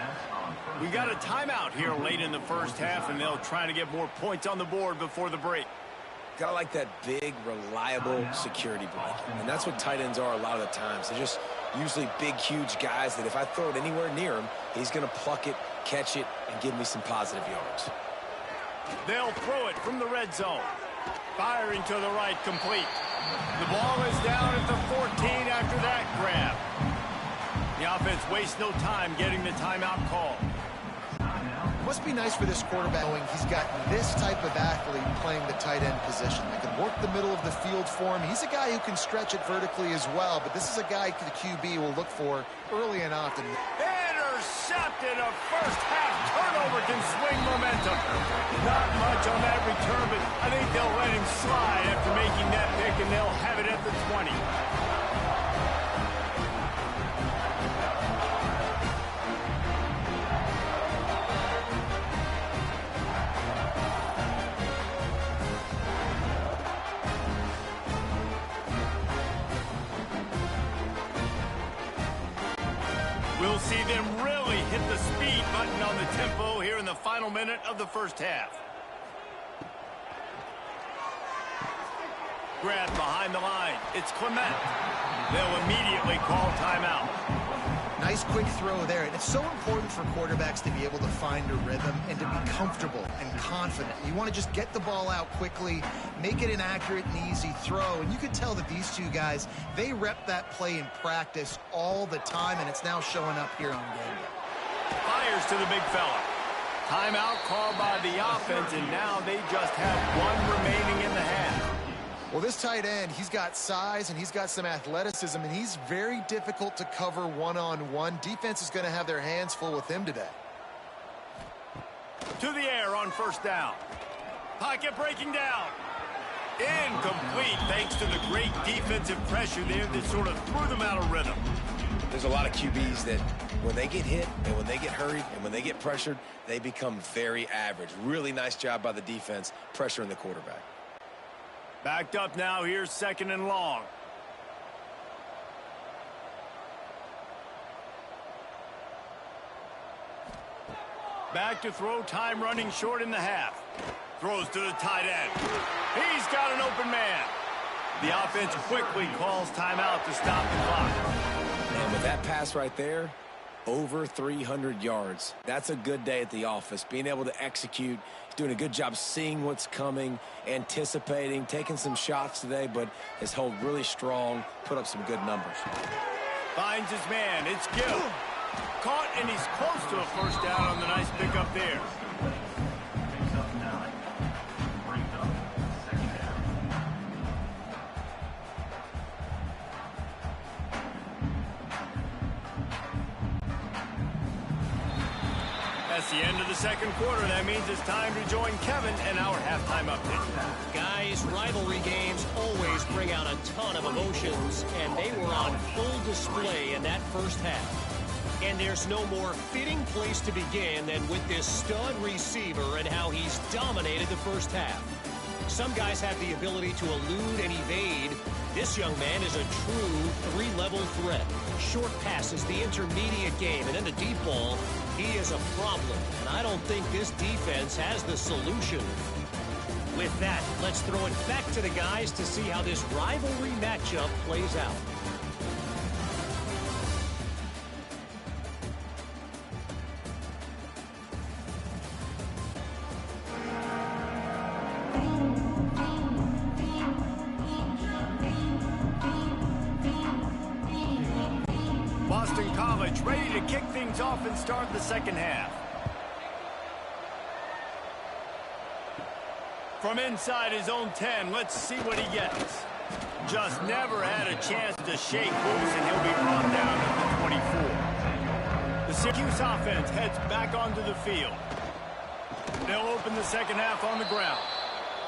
We got a timeout here late in the first half, and they'll try to get more points on the board before the break. Gotta like that big, reliable security blanket, and that's what tight ends are a lot of the times. They're just usually big, huge guys that if I throw it anywhere near him, he's going to pluck it, catch it, and give me some positive yards. They'll throw it from the red zone. Firing to the right, complete. The ball is down at the 14 after that grab. The offense wastes no time getting the timeout call. Must be nice for this quarterback knowing he's got this type of athlete playing the tight end position. They can work the middle of the field for him. He's a guy who can stretch it vertically as well, but this is a guy the QB will look for early and often. Intercepted. A first half turnover can swing momentum. Not much on that return, but I think they'll let him slide after making that pick, and they'll have it at the 20. We'll see them really hit the speed button on the tempo here in the final minute of the first half. Grab behind the line. It's Clement. They'll immediately call timeout. Nice quick throw there. And it's so important for quarterbacks to be able to find a rhythm and to be comfortable and confident. You want to just get the ball out quickly, make it an accurate and easy throw. And you can tell that these two guys, they rep that play in practice all the time, and it's now showing up here on game day. Fires to the big fella. Timeout called by the offense, and now they just have one remaining in the half. Well, this tight end, he's got size and he's got some athleticism, and he's very difficult to cover one-on-one. Defense is going to have their hands full with him today. To the air on first down. Pocket breaking down. Incomplete thanks to the great defensive pressure there that sort of threw them out of rhythm. There's a lot of QBs that when they get hit and when they get hurried and when they get pressured, they become very average. Really nice job by the defense pressuring the quarterback. Backed up now, here's second and long. Back to throw, time running short in the half. Throws to the tight end. He's got an open man. The offense quickly calls timeout to stop the clock. And with that pass right there, over 300 yards. That's a good day at the office. Being able to execute, doing a good job seeing what's coming, anticipating, taking some shots today, but has held really strong, put up some good numbers. Finds his man. It's Gill. Caught, and he's close to a first down on the nice pickup there. That's the end of the second quarter. That means it's time to join Kevin and our halftime update. Guys, rivalry games always bring out a ton of emotions, and they were on full display in that first half. And there's no more fitting place to begin than with this stud receiver and how he's dominated the first half. Some guys have the ability to elude and evade. This young man is a true three-level threat. Short passes, the intermediate game, and then the deep ball. He is a problem, and I don't think this defense has the solution. With that, let's throw it back to the guys to see how this rivalry matchup plays out. Boston College ready to kick things off and start the second half. From inside his own 10, let's see what he gets. Just never had a chance to shake loose, and he'll be brought down at the 24. The Syracuse offense heads back onto the field. They'll open the second half on the ground.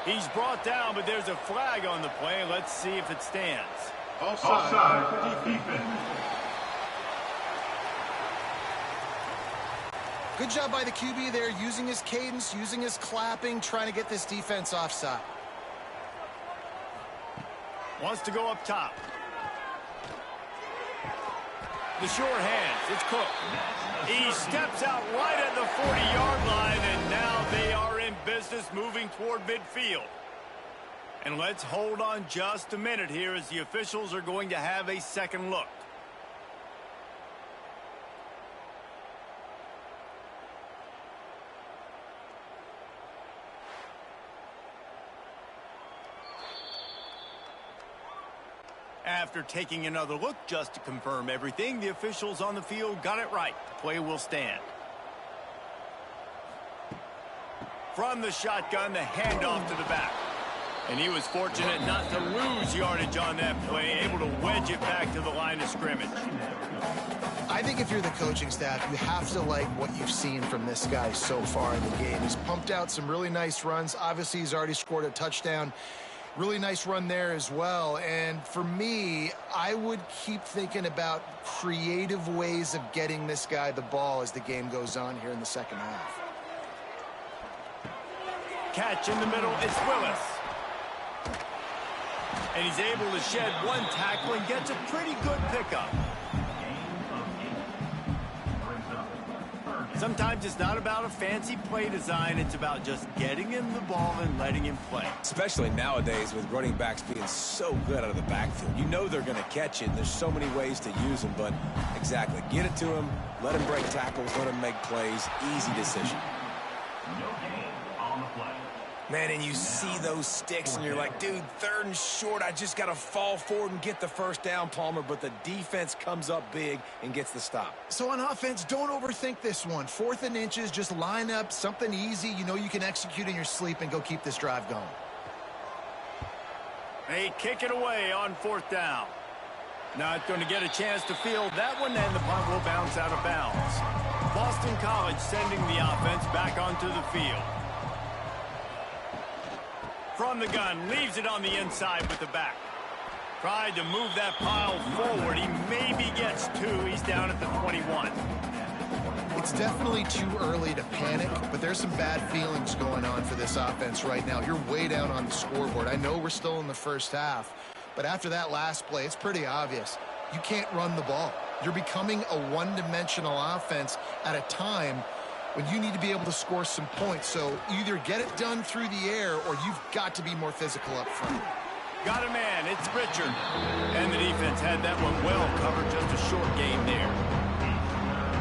He's brought down, but there's a flag on the play. Let's see if it stands. Offside for defense. Good job by the QB there, using his cadence, using his clapping, trying to get this defense offside. Wants to go up top. The short hands, it's Cook. He steps out right at the 40-yard line, and now they are in business moving toward midfield. And let's hold on just a minute here as the officials are going to have a second look. After taking another look just to confirm everything, the officials on the field got it right. The play will stand. From the shotgun, the handoff to the back. And he was fortunate not to lose yardage on that play, able to wedge it back to the line of scrimmage. I think if you're the coaching staff, you have to like what you've seen from this guy so far in the game. He's pumped out some really nice runs. Obviously, he's already scored a touchdown. Really nice run there as well. And for me, I would keep thinking about creative ways of getting this guy the ball as the game goes on here in the second half. Catch in the middle, it's Willis. And he's able to shed one tackle and gets a pretty good pickup. Sometimes it's not about a fancy play design. It's about just getting him the ball and letting him play. Especially nowadays with running backs being so good out of the backfield. You know they're going to catch it. And there's so many ways to use them. But exactly, get it to him, let him break tackles, let him make plays. Easy decision. Man, and you see those sticks, and you're like, dude, 3rd and short, I just got to fall forward and get the first down, Palmer. But the defense comes up big and gets the stop. So on offense, don't overthink this one. 4th and inches, just line up something easy you know you can execute in your sleep and go keep this drive going. They kick it away on 4th down. Not going to get a chance to field that one, and the punt will bounce out of bounds. Boston College sending the offense back onto the field. From the gun, leaves it on the inside with the back. Tried to move that pile forward. He maybe gets 2. He's down at the 21. It's definitely too early to panic, but there's some bad feelings going on for this offense right now. You're way down on the scoreboard. I know we're still in the first half, but after that last play, it's pretty obvious. You can't run the ball. You're becoming a one-dimensional offense at a time when you need to be able to score some points. So either get it done through the air or you've got to be more physical up front. Got a man, it's Richard. And the defense had that one well covered, just a short game there.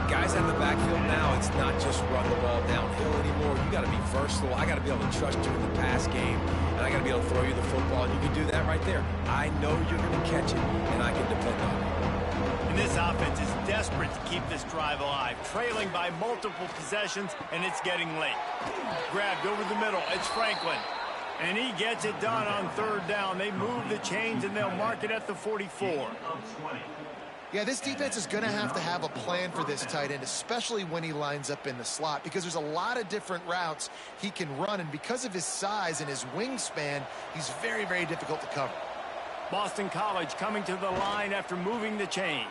Guys out of the backfield now, it's not just run the ball downhill anymore. You got to be versatile. I got to be able to trust you in the pass game, and I got to be able to throw you the football, and you can do that right there. I know you're going to catch it, and I can depend on it. And this offense is desperate to keep this drive alive, trailing by multiple possessions, and it's getting late. Grabbed over the middle, it's Franklin. And he gets it done on 3rd down. They move the chains, and they'll mark it at the 44. Yeah, this defense is going to have a plan for this tight end, especially when he lines up in the slot, because there's a lot of different routes he can run, and because of his size and his wingspan, he's very, very difficult to cover. Boston College coming to the line after moving the chains.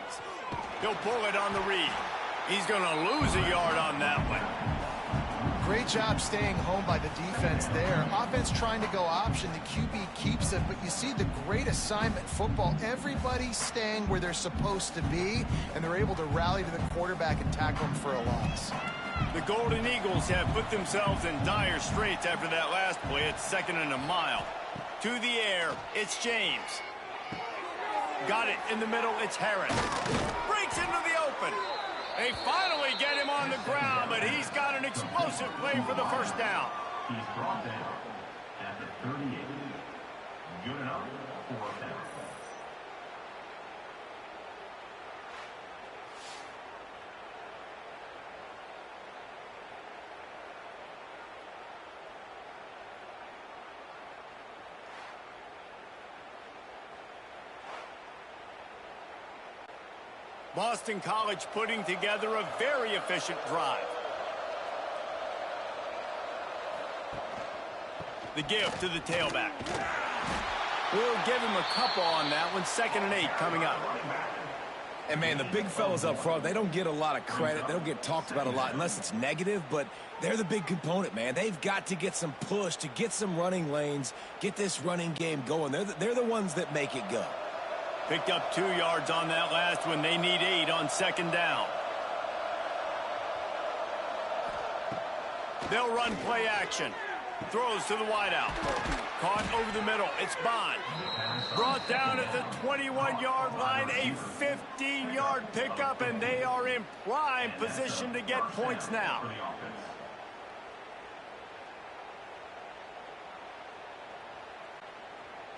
He'll pull it on the read. He's going to lose a yard on that one. Great job staying home by the defense there. Offense trying to go option. The QB keeps it, but you see the great assignment football. Everybody's staying where they're supposed to be, and they're able to rally to the quarterback and tackle him for a loss. The Golden Eagles have put themselves in dire straits after that last play. It's 2nd and a mile. To the air, it's James. Got it in the middle, it's Harris. Breaks into the open. They finally get him on the ground, but he's got an explosive play for the first down. He's brought down at the 38. Good enough for a down. Boston College putting together a very efficient drive. The give to the tailback. We'll give him a couple on that one. 2nd and 8 coming up. And, man, the big fellas up front, they don't get a lot of credit. They don't get talked about a lot unless it's negative, but they're the big component, man. They've got to get some push, to get some running lanes, get this running game going. They're the ones that make it go. Picked up 2 yards on that last one. They need 8 on second down. They'll run play action. Throws to the wideout. Caught over the middle. It's Bond. Brought down at the 21-yard line. A 15-yard pickup, and they are in prime position to get points now.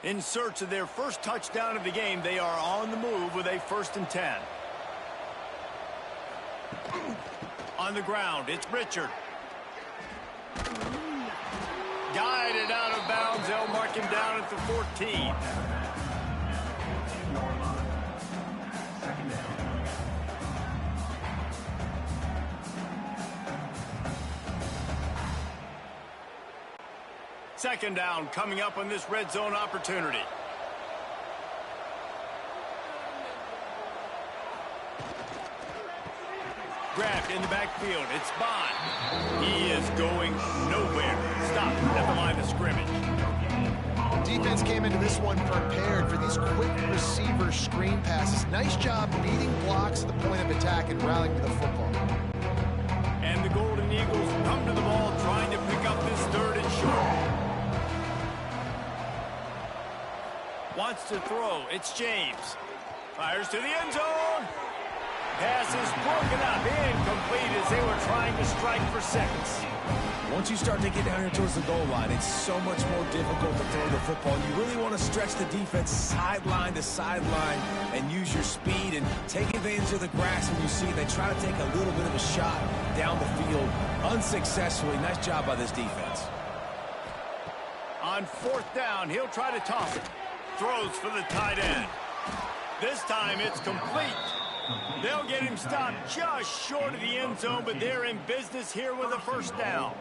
In search of their first touchdown of the game, they are on the move with a 1st and 10. On the ground, it's Richard. Guided out of bounds. They'll mark him down at the 14. Second down coming up on this red zone opportunity. Grabbed in the backfield. It's Bond. He is going nowhere. Stopped at the line of scrimmage. Defense came into this one prepared for these quick receiver screen passes. Nice job beating blocks at the point of attack and rallying to the football. And the Golden Eagles come to the ball trying to pick up this 3rd and short. Wants to throw. It's James. Fires to the end zone. Pass is broken up, incomplete as they were trying to strike for 6. Once you start to get down here towards the goal line, it's so much more difficult to throw the football. You really want to stretch the defense sideline to sideline and use your speed and take advantage of the grass when you see it. They try to take a little bit of a shot down the field unsuccessfully. Nice job by this defense. On 4th down, he'll try to toss it. Throws for the tight end. This time it's complete. They'll get him stopped just short of the end zone, but they're in business here with a 1st down.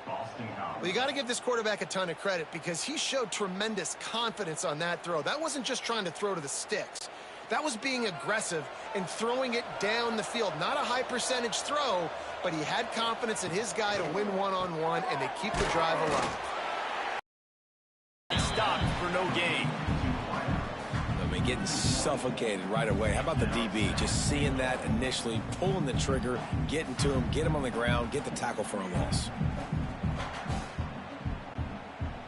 Well, you got to give this quarterback a ton of credit because he showed tremendous confidence on that throw. That wasn't just trying to throw to the sticks. That was being aggressive and throwing it down the field. Not a high percentage throw, but he had confidence in his guy to win one-on-one, and they keep the drive alive. He stopped for no gain. Getting suffocated right away. How about the DB? Just seeing that initially, pulling the trigger, getting to him, get him on the ground, get the tackle for a loss.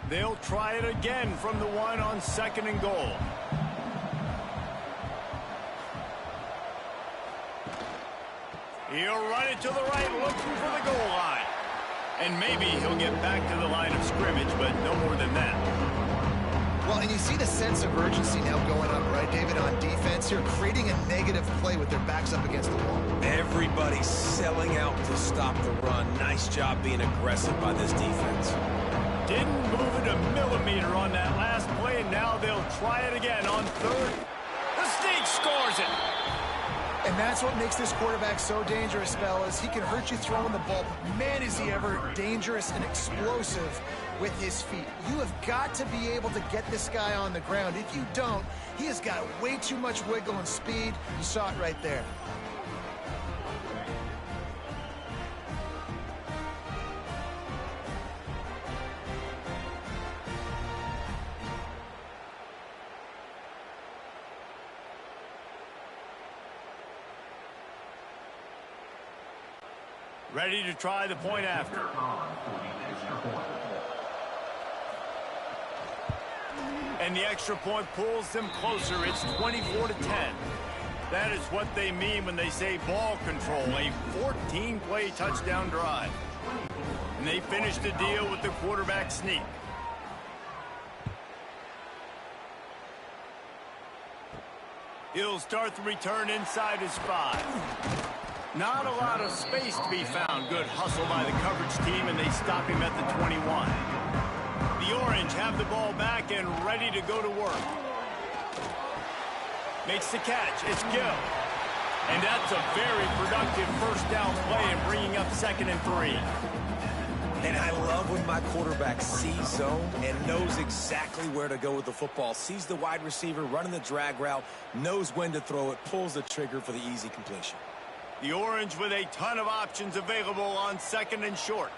They'll try it again from the 1 on 2nd and goal. He'll run it to the right, looking for the goal line. And maybe he'll get back to the line of scrimmage, but no more than that. Well, and you see the sense of urgency now going up, right, David, on defense here, creating a negative play with their backs up against the wall. Everybody's selling out to stop the run. Nice job being aggressive by this defense. Didn't move it a millimeter on that last play, and now they'll try it again on 3rd. The sneak scores it. And that's what makes this quarterback so dangerous, fellas. He can hurt you throwing the ball, but man, is he ever dangerous and explosive with his feet. You have got to be able to get this guy on the ground. If you don't, he has got way too much wiggle and speed. You saw it right there. Ready to try the point after. And the extra point pulls them closer. It's 24-10. That is what they mean when they say ball control. A 14-play touchdown drive. And they finish the deal with the quarterback sneak. He'll start the return inside his 5. Not a lot of space to be found. Good hustle by the coverage team, and they stop him at the 21. The Orange have the ball back and ready to go to work. Makes the catch. It's Gill. And that's a very productive 1st down play and bringing up 2nd and 3. And I love when my quarterback sees zone and knows exactly where to go with the football. Sees the wide receiver running the drag route, knows when to throw it, pulls the trigger for the easy completion. The Orange with a ton of options available on 2nd and short.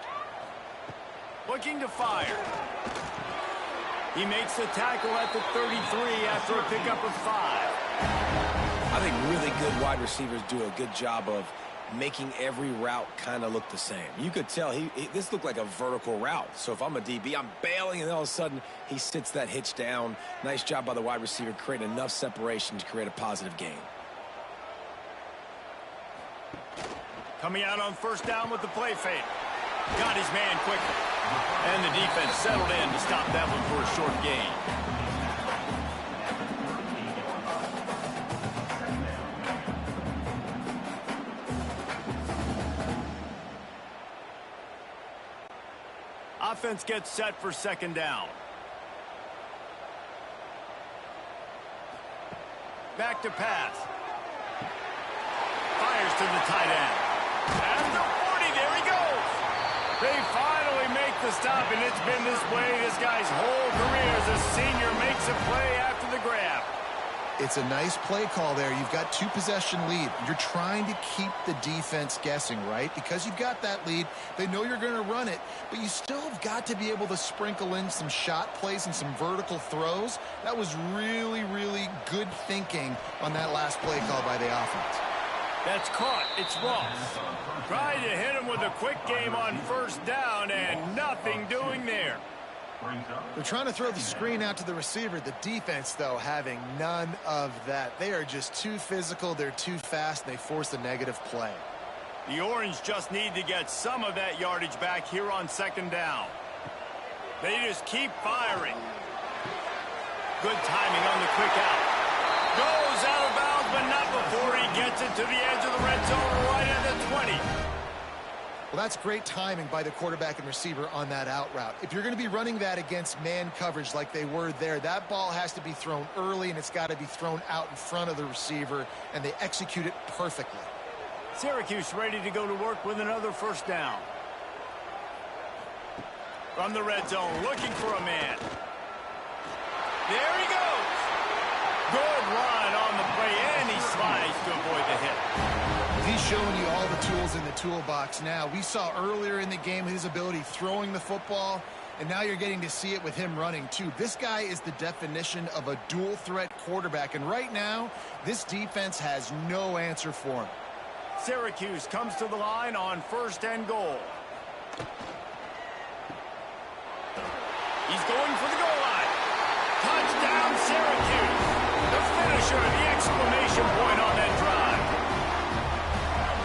Looking to fire. He makes the tackle at the 33 after a pickup of 5. I think really good wide receivers do a good job of making every route kind of look the same. You could tell this looked like a vertical route. So if I'm a DB, I'm bailing, and all of a sudden he sits that hitch down. Nice job by the wide receiver creating enough separation to create a positive gain. Coming out on 1st down with the play fake. Got his man quickly. And the defense settled in to stop that one for a short gain. Offense gets set for 2nd down. Back to pass. Fires to the tight end. At the 40, there he goes. They finally make the stop, and it's been this way this guy's whole career as a senior makes a play after the grab. It's a nice play call there. You've got 2-possession lead. You're trying to keep the defense guessing, right? Because you've got that lead, they know you're going to run it, but you still have got to be able to sprinkle in some shot plays and some vertical throws. That was really, really good thinking on that last play call by the offense. That's caught. It's Ross. Tried to hit him with a quick game on 1st down, and nothing doing there. They're trying to throw the screen out to the receiver. The defense, though, having none of that. They are just too physical. They're too fast, and they force a negative play. The Orange just need to get some of that yardage back here on 2nd down. They just keep firing. Good timing on the quick out. Goes out of bounds, but not before he gets it to the edge of the red zone right at the 20. Well, that's great timing by the quarterback and receiver on that out route. If you're going to be running that against man coverage like they were there, that ball has to be thrown early, and it's got to be thrown out in front of the receiver, and they execute it perfectly. Syracuse ready to go to work with another 1st down. From the red zone, looking for a man. There he goes. Good run on the play, and he slides to avoid the hit. He's showing you all the tools in the toolbox now. We saw earlier in the game his ability throwing the football, and now you're getting to see it with him running too. This guy is the definition of a dual-threat quarterback, and right now, this defense has no answer for him. Syracuse comes to the line on 1st and goal. He's going for the goal line. Touchdown, Syracuse. The finisher, the exclamation point on that drive.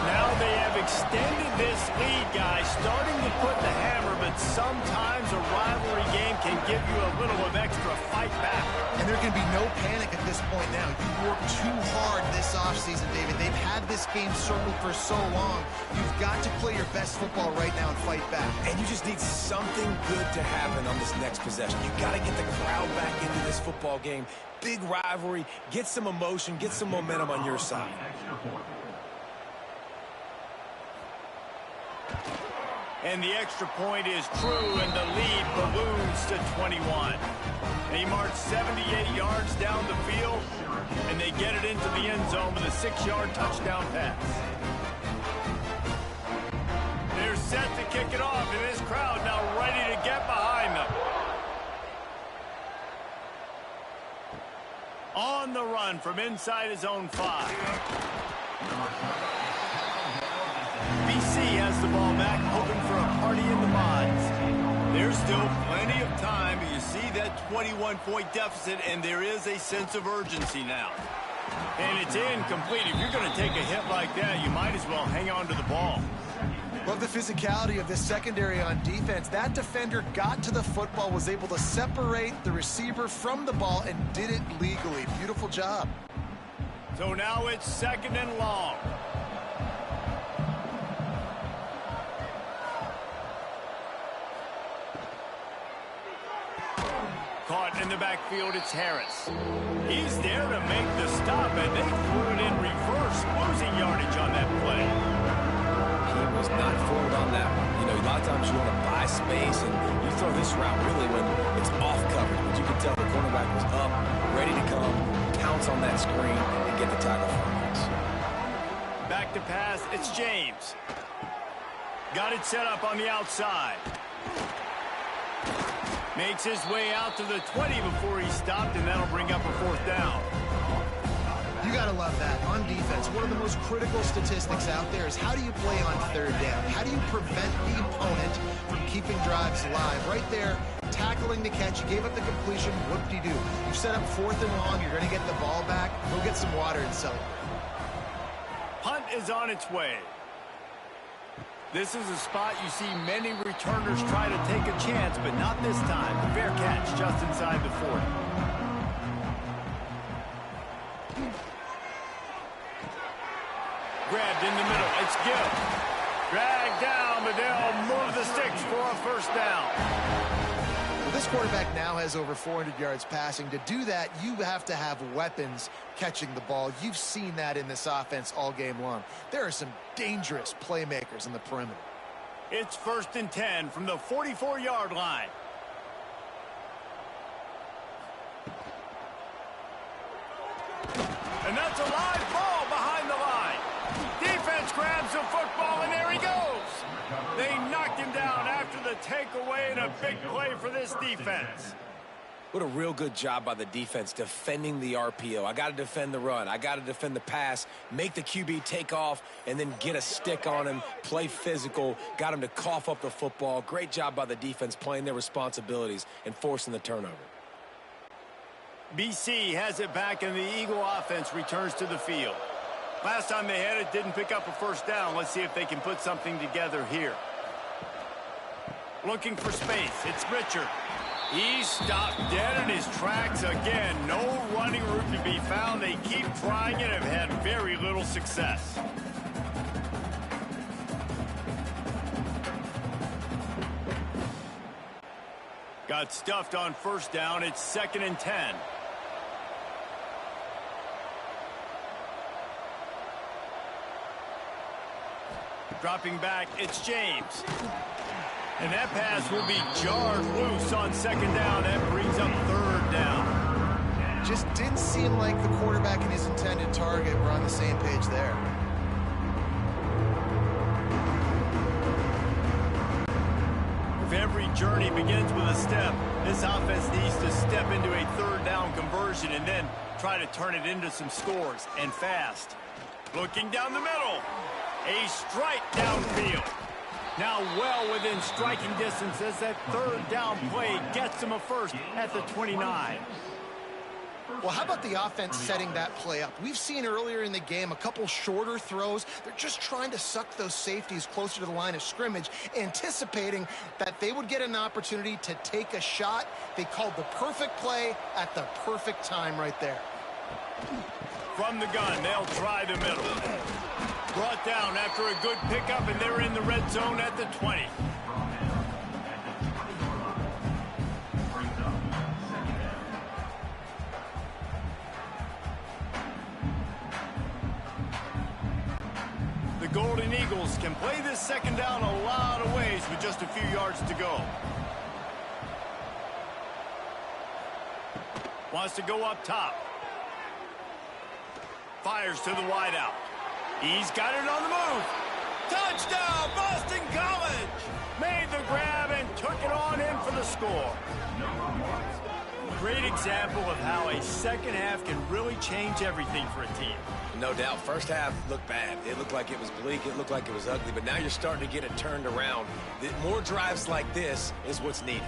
Now they have extended this lead, guys, starting to put the hammer, but sometimes a rivalry game can give you a little of extra fight back. And there can be no panic at this point now. You worked too hard this offseason, David. They've had this game circled for so long. You've got to play your best football right now and fight back. And you just need something good to happen on this next possession. You got to get the crowd back into this football game. Big rivalry. Get some emotion. Get some momentum on your side. And the extra point is true, and the lead balloons to 21. They march 78 yards down the field, and they get it into the end zone with a 6-yard touchdown pass. They're set to kick it off, and this crowd now ready to get behind them. On the run from inside his own 5. BC has the ball back, hoping for a party in the mods. There's still plenty of time, but you see that 21-point deficit, and there is a sense of urgency now. And it's incomplete. If you're going to take a hit like that, you might as well hang on to the ball. Love the physicality of this secondary on defense. That defender got to the football, was able to separate the receiver from the ball, and did it legally. Beautiful job. So now it's 2nd and long. Caught in the backfield, it's Harris. He's there to make the stop, and they threw it in reverse, losing yardage on that play. He was not fooled on that one. You know, a lot of times you want to buy some space, and you throw this route really when it's off coverage. But you can tell the cornerback was up, ready to come, pounce on that screen, and get the tackle from us. Back to pass, it's James. Got it set up on the outside. Makes his way out to the 20 before he stopped, and that'll bring up a 4th down. You got to love that. On defense, one of the most critical statistics out there is how do you play on 3rd down? How do you prevent the opponent from keeping drives alive? Right there, tackling the catch. You gave up the completion. Whoop-de-doo. You've set up 4th and long. You're going to get the ball back. Go get some water and celebrate. Punt is on its way. This is a spot you see many returners try to take a chance, but not this time. Fair catch just inside the 40. Grabbed in the middle. It's Gill. Dragged down, but they'll move the sticks for a 1st down. Well, this quarterback now has over 400 yards passing. To do that, you have to have weapons catching the ball. You've seen that in this offense all game long. There are some dangerous playmakers in the perimeter. It's 1st and 10 from the 44-yard line. And that's a live ball behind the line. Defense grabs the football, and there he goes. They knocked him down after the takeaway, and a big play for this defense. What a real good job by the defense defending the RPO. I got to defend the run. I got to defend the pass, make the QB take off, and then get a stick on him, play physical, got him to cough up the football. Great job by the defense playing their responsibilities and forcing the turnover. BC has it back, and the Eagle offense returns to the field. Last time they had it, didn't pick up a 1st down. Let's see if they can put something together here. Looking for space. It's Richard. He stopped dead in his tracks again. No running room to be found. They keep trying it and have had very little success. Got stuffed on 1st down. It's 2nd and 10. Dropping back, it's James. And that pass will be jarred loose on 2nd down. That brings up 3rd down. Just didn't seem like the quarterback and his intended target were on the same page there. If every journey begins with a step, this offense needs to step into a 3rd down conversion and then try to turn it into some scores, and fast. Looking down the middle. A strike downfield. Now well within striking distance as that 3rd down play gets them a 1st at the 29. Well, how about the offense setting that play up? We've seen earlier in the game a couple shorter throws. They're just trying to suck those safeties closer to the line of scrimmage, anticipating that they would get an opportunity to take a shot. They called the perfect play at the perfect time right there. From the gun, they'll try the middle. Brought down after a good pickup, and they're in the red zone at the 20. The Golden Eagles can play this 2nd down a lot of ways with just a few yards to go. Wants to go up top. Fires to the wideout. He's got it on the move. Touchdown, Boston College! Made the grab and took it on in for the score. Great example of how a 2nd half can really change everything for a team. No doubt. 1st half looked bad. It looked like it was bleak. It looked like it was ugly. But now you're starting to get it turned around. More drives like this is what's needed.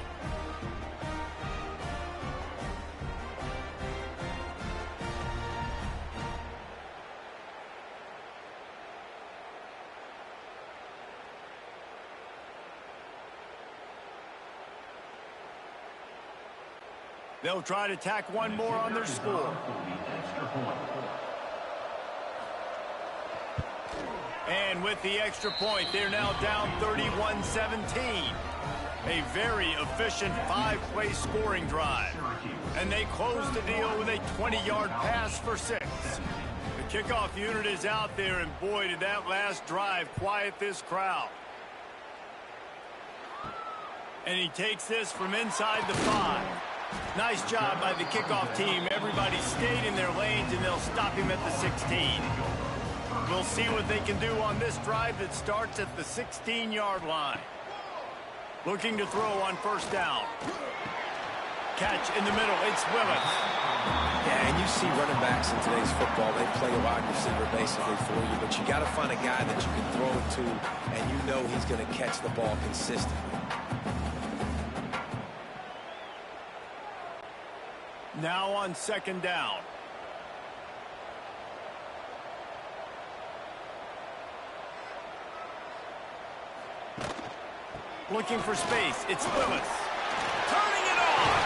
They'll try to tack one more on their score. And with the extra point, they're now down 31-17. A very efficient 5-play scoring drive. And they close the deal with a 20-yard pass for 6. The kickoff unit is out there, and boy, did that last drive quiet this crowd. And he takes this from inside the 5. Nice job by the kickoff team. Everybody stayed in their lanes, and they'll stop him at the 16. We'll see what they can do on this drive that starts at the 16-yard line. Looking to throw on first down. Catch in the middle. It's Willis. Yeah, and you see running backs in today's football, they play a wide receiver basically for you, but you got to find a guy that you can throw it to, and you know he's going to catch the ball consistently. Now on second down. Looking for space. It's Willis. Turning it on.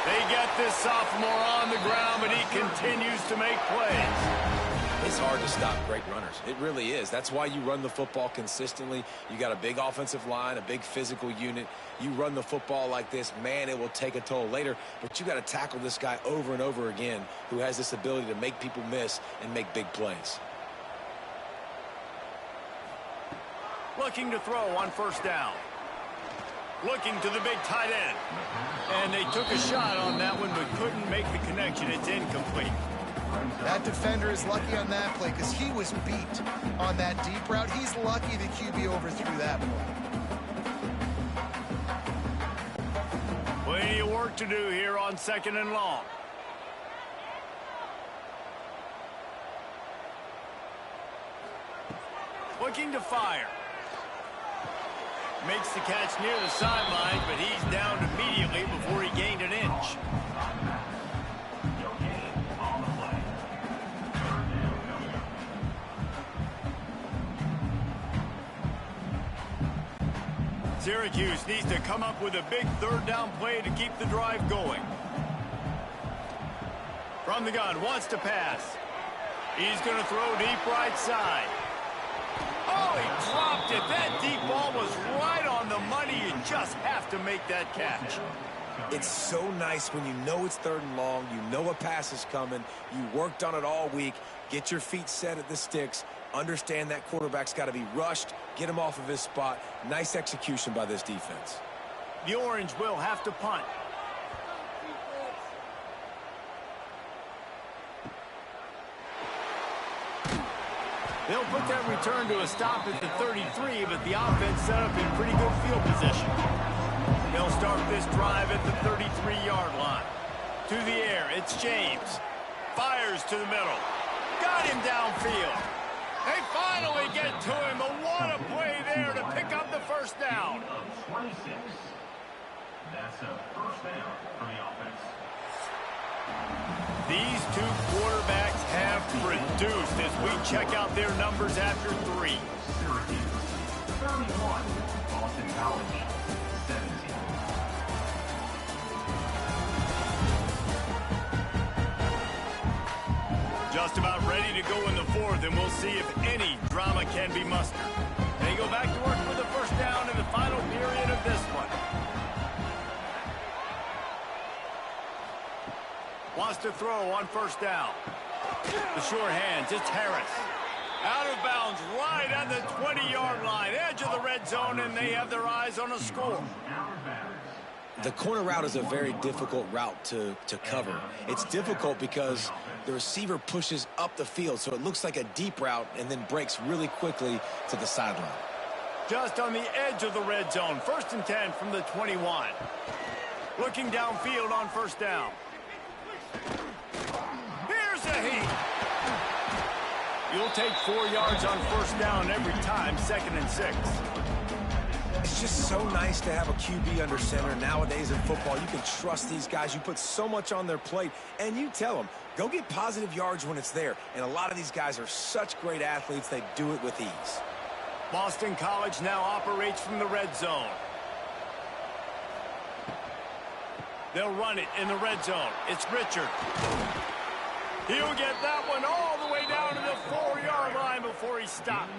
They get this sophomore on the ground, but he continues to make plays. It's hard to stop great runners. It really is. That's why you run the football consistently. You got a big offensive line, a big physical unit. You run the football like this, man, it will take a toll later. But you got to tackle this guy over and over again who has this ability to make people miss and make big plays. Looking to throw on first down. Looking to the big tight end. And they took a shot on that one but couldn't make the connection. It's incomplete. That defender is lucky on that play because he was beat on that deep route. He's lucky the QB overthrew that play. Plenty of work to do here on second and long. Looking to fire. Makes the catch near the sideline, but he's down immediately before he gained an inch. Syracuse needs to come up with a big third down play to keep the drive going. From the gun, wants to pass. He's going to throw deep right side. Oh, he dropped it. That deep ball was right on the money. You just have to make that catch. It's so nice when you know it's third and long, you know a pass is coming, you worked on it all week, get your feet set at the sticks, understand that quarterback's got to be rushed, get him off of his spot. Nice execution by this defense. The Orange will have to punt. They'll put that return to a stop at the 33, but the offense set up in pretty good field position. They'll start this drive at the 33-yard line. To the air, it's James. Fires to the middle. Got him downfield. They finally get to him, but what a play there to pick up the first down. 26. That's a first down for the offense. These two quarterbacks have produced as we check out their numbers after 3. Syracuse 31, Boston College 17. Just about ready to go in the fourth, and we'll see if any drama can be mustered. They go back to work for the first down in the final period of this one. Wants to throw on first down. The short hands, it's Harris. Out of bounds right at the 20-yard line, edge of the red zone, and they have their eyes on a score. The corner route is a very difficult route to cover. It's difficult because the receiver pushes up the field, so it looks like a deep route and then breaks really quickly to the sideline. Just on the edge of the red zone, 1st and 10 from the 21. Looking downfield on first down. Here's a heat. You'll take 4 yards on first down every time, 2nd and 6. It's just so nice to have a QB under center. Nowadays in football, you can trust these guys. You put so much on their plate, and you tell them, go get positive yards when it's there. And a lot of these guys are such great athletes, they do it with ease. Boston College now operates from the red zone. They'll run it in the red zone. It's Richard. He'll get that one all the way down to the 4-yard line before he's stopped.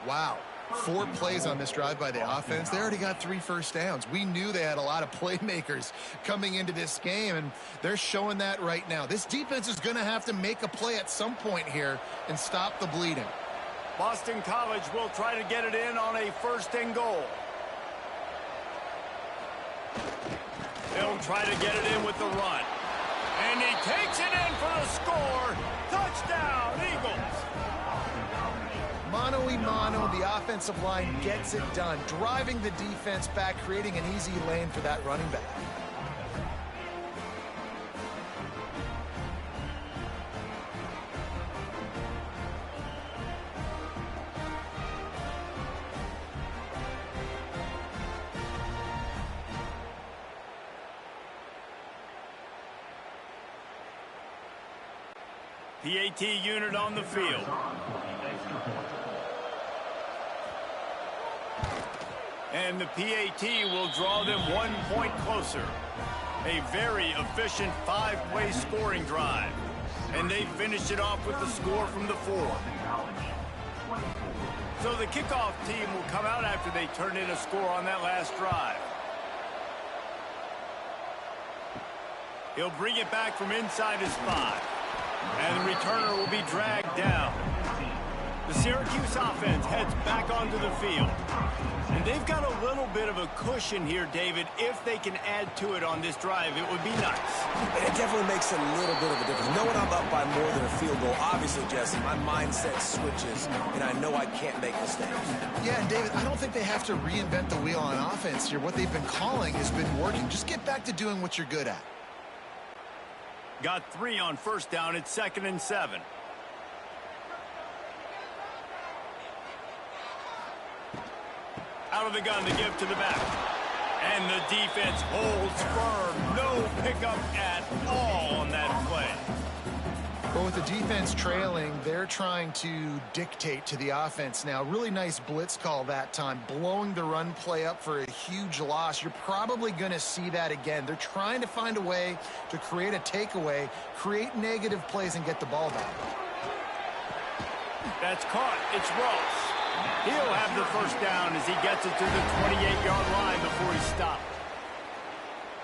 Wow. 4 plays on this drive by the offense. They already got 3 first downs. We knew they had a lot of playmakers coming into this game, and they're showing that right now. This defense is going to have to make a play at some point here and stop the bleeding. Boston College will try to get it in on a 1st and goal. They'll try to get it in with the run. And he takes it in for the score. Touchdown, Eagles. Mano-a-mano, the offensive line gets it done, driving the defense back, creating an easy lane for that running back. PAT unit on the field. And the PAT will draw them 1 point closer. A very efficient 5-play scoring drive. And they finish it off with the score from the 4. So the kickoff team will come out after they turn in a score on that last drive. He'll bring it back from inside his 5. And the returner will be dragged down. The Syracuse offense heads back onto the field. And they've got a little bit of a cushion here, David. If they can add to it on this drive, it would be nice. It definitely makes a little bit of a difference. Knowing I'm up by more than a field goal, obviously, Jesse, my mindset switches, and I know I can't make mistakes. Yeah, and David, I don't think they have to reinvent the wheel on offense here. What they've been calling has been working. Just get back to doing what you're good at. Got 3 on first down. It's 2nd and 7. Out of the gun to give to the back. And the defense holds firm. No pickup at all on that play. But with the defense trailing, they're trying to dictate to the offense now. Really nice blitz call that time, blowing the run play up for a huge loss. You're probably going to see that again. They're trying to find a way to create a takeaway, create negative plays, and get the ball back. That's caught. It's Ross. He'll have the first down as he gets it to the 28-yard line before he stopped.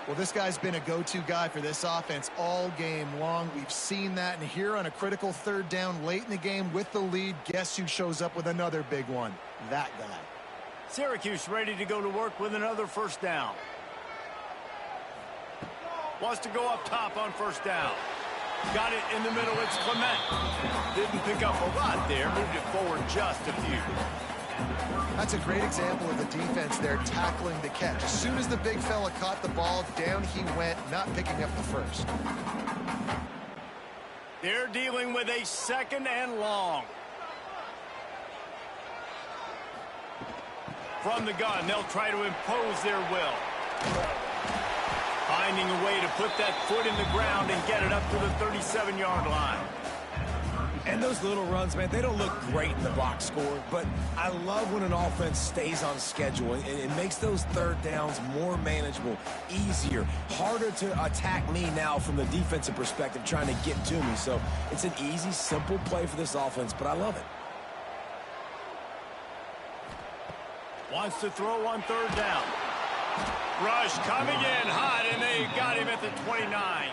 Well, this guy's been a go-to guy for this offense all game long. We've seen that, and here on a critical 3rd down late in the game with the lead, guess who shows up with another big one? That guy. Syracuse ready to go to work with another first down. Wants to go up top on first down. Got it in the middle. It's Clement. Didn't pick up a lot there. Moved it forward just a few. That's a great example of the defense there tackling the catch. As soon as the big fella caught the ball, down he went, not picking up the first. They're dealing with a 2nd and long. From the gun, they'll try to impose their will. Finding a way to put that foot in the ground and get it up to the 37-yard line. And those little runs, man, they don't look great in the box score, but I love when an offense stays on schedule, and it makes those 3rd downs more manageable, easier, harder to attack me now from the defensive perspective trying to get to me. So it's an easy, simple play for this offense, but I love it. Wants to throw on 3rd down. Rush coming in hot, and they got him at the 29.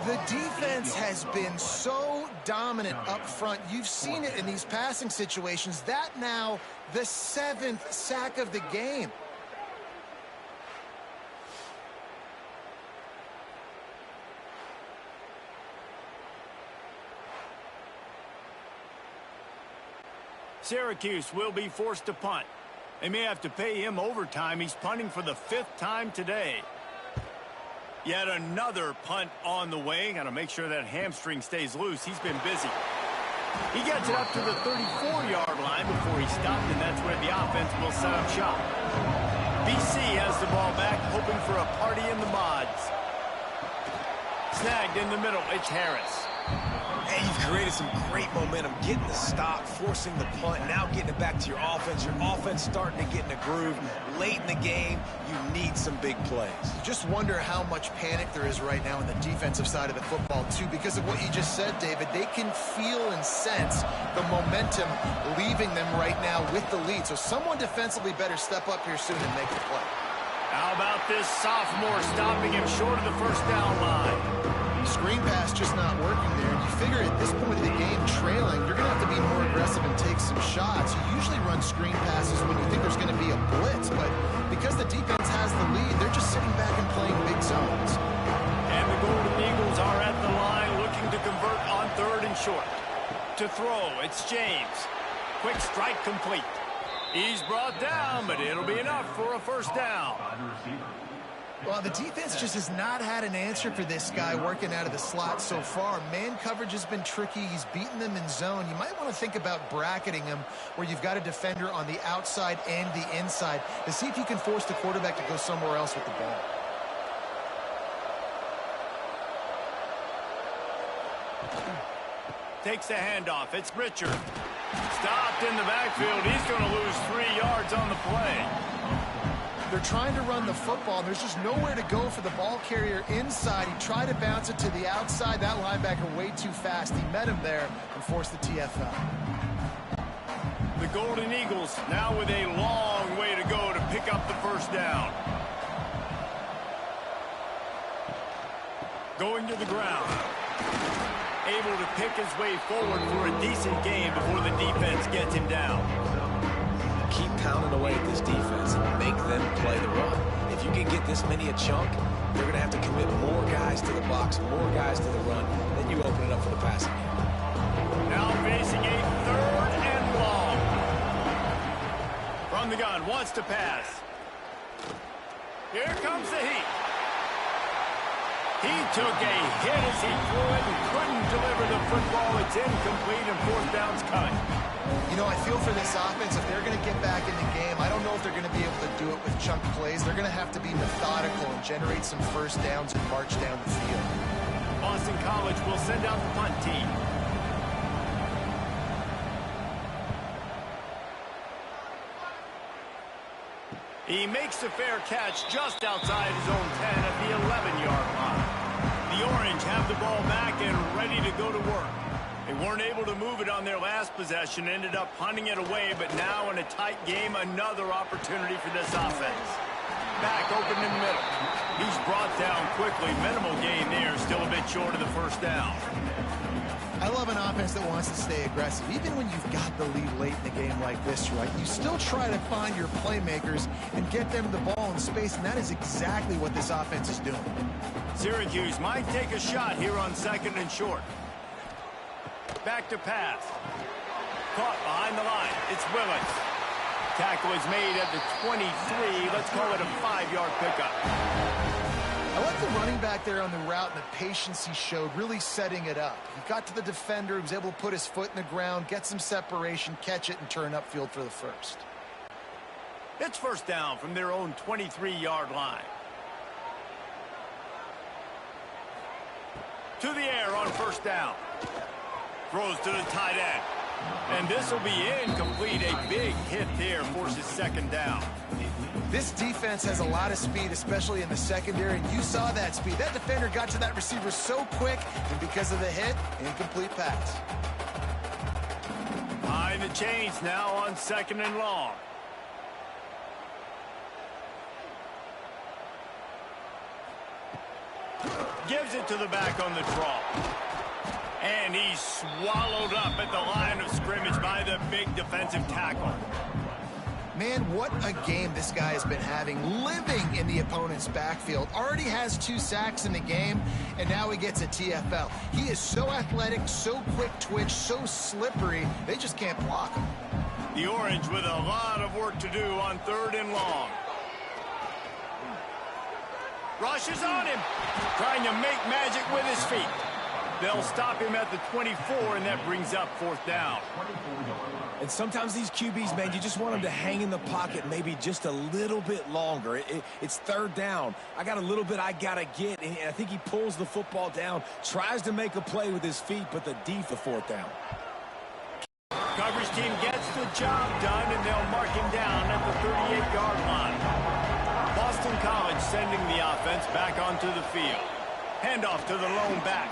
The defense has been so dominant up front. You've seen it in these passing situations. That now the 7th sack of the game. Syracuse will be forced to punt. They may have to pay him overtime. He's punting for the 5th time today. Yet another punt on the way. Got to make sure that hamstring stays loose. He's been busy. He gets it up to the 34-yard line before he stopped, and that's where the offense will set up shop. BC has the ball back, hoping for a party in the mods. Snagged in the middle. It's Harris. And you've created some great momentum, getting the stop, forcing the punt, now getting it back to your offense. Your offense starting to get in a groove. Late in the game, you need some big plays. Just wonder how much panic there is right now on the defensive side of the football, too, because of what you just said, David. They can feel and sense the momentum leaving them right now with the lead. So someone defensively better step up here soon and make a play. How about this sophomore stopping him short of the first down line? Screen pass just not working there. And you figure at this point of the game, trailing, you're going to have to be more aggressive and take some shots. You usually run screen passes when you think there's going to be a blitz, but because the defense has the lead. They're just sitting back and playing big zones. And the Golden Eagles are at the line looking to convert on 3rd and short. To throw, it's James. Quick strike complete. He's brought down, but it'll be enough for a first down. Well, the defense just has not had an answer for this guy working out of the slot so far. Man coverage has been tricky. He's beaten them in zone. You might want to think about bracketing him where you've got a defender on the outside and the inside to see if you can force the quarterback to go somewhere else with the ball. Takes the handoff. It's Richard. Stopped in the backfield. He's going to lose 3 yards on the play. They're trying to run the football. There's just nowhere to go for the ball carrier inside. He tried to bounce it to the outside. That linebacker way too fast. He met him there and forced the TFL. The Golden Eagles now with a long way to go to pick up the first down. Going to the ground. Able to pick his way forward for a decent game before the defense gets him down. Keep pounding away at this defense and make them play the run. If you can get this many a chunk, they're going to have to commit more guys to the box, more guys to the run. Then you open it up for the passing game. Now facing a 3rd and long. From the gun, wants to pass. Here comes the heat. He took a hit as he threw it and couldn't deliver the football. It's incomplete and 4th down's coming. You know, I feel for this offense, if they're going to get back in the game, I don't know if they're going to be able to do it with chunk plays. They're going to have to be methodical and generate some first downs and march down the field. Boston College will send out the punt team. He makes a fair catch just outside his own 10 at the 11-yard line. The Orange have the ball back and ready to go to work. They weren't able to move it on their last possession, ended up punting it away, but now in a tight game, another opportunity for this offense. Back open in the middle. He's brought down quickly. Minimal gain there, still a bit short of the first down. I love an offense that wants to stay aggressive. Even when you've got the lead late in the game like this, right, you still try to find your playmakers and get them the ball in space, and that is exactly what this offense is doing. Syracuse might take a shot here on 2nd and short. Back to pass. Caught behind the line. It's Willis. Tackle is made at the 23. Let's call it a 5-yard pickup. I like the running back there on the route and the patience he showed, really setting it up. He got to the defender, he was able to put his foot in the ground, get some separation, catch it, and turn upfield for the first. It's first down from their own 23-yard line. To the air on first down. Throws to the tight end. And this will be incomplete. A big hit there forces 2nd down. This defense has a lot of speed, especially in the secondary, and you saw that speed. That defender got to that receiver so quick, and because of the hit, incomplete pass. Behind the chains now on 2nd and long. Gives it to the back on the draw. And he's swallowed up at the line of scrimmage by the big defensive tackle. Man, what a game this guy has been having, living in the opponent's backfield. Already has 2 sacks in the game, and now he gets a TFL. He is so athletic, so quick twitch, so slippery, they just can't block him. The Orange with a lot of work to do on 3rd and long. Rushes on him, trying to make magic with his feet. They'll stop him at the 24, and that brings up 4th down. And sometimes these QBs, man, you just want them to hang in the pocket maybe just a little bit longer. It's 3rd down. I got a little bit I got to get, and I think he pulls the football down, tries to make a play with his feet, but the D for 4th down. Coverage team gets the job done, and they'll mark him down at the 38-yard line. Boston College sending the offense back onto the field. Handoff to the lone back.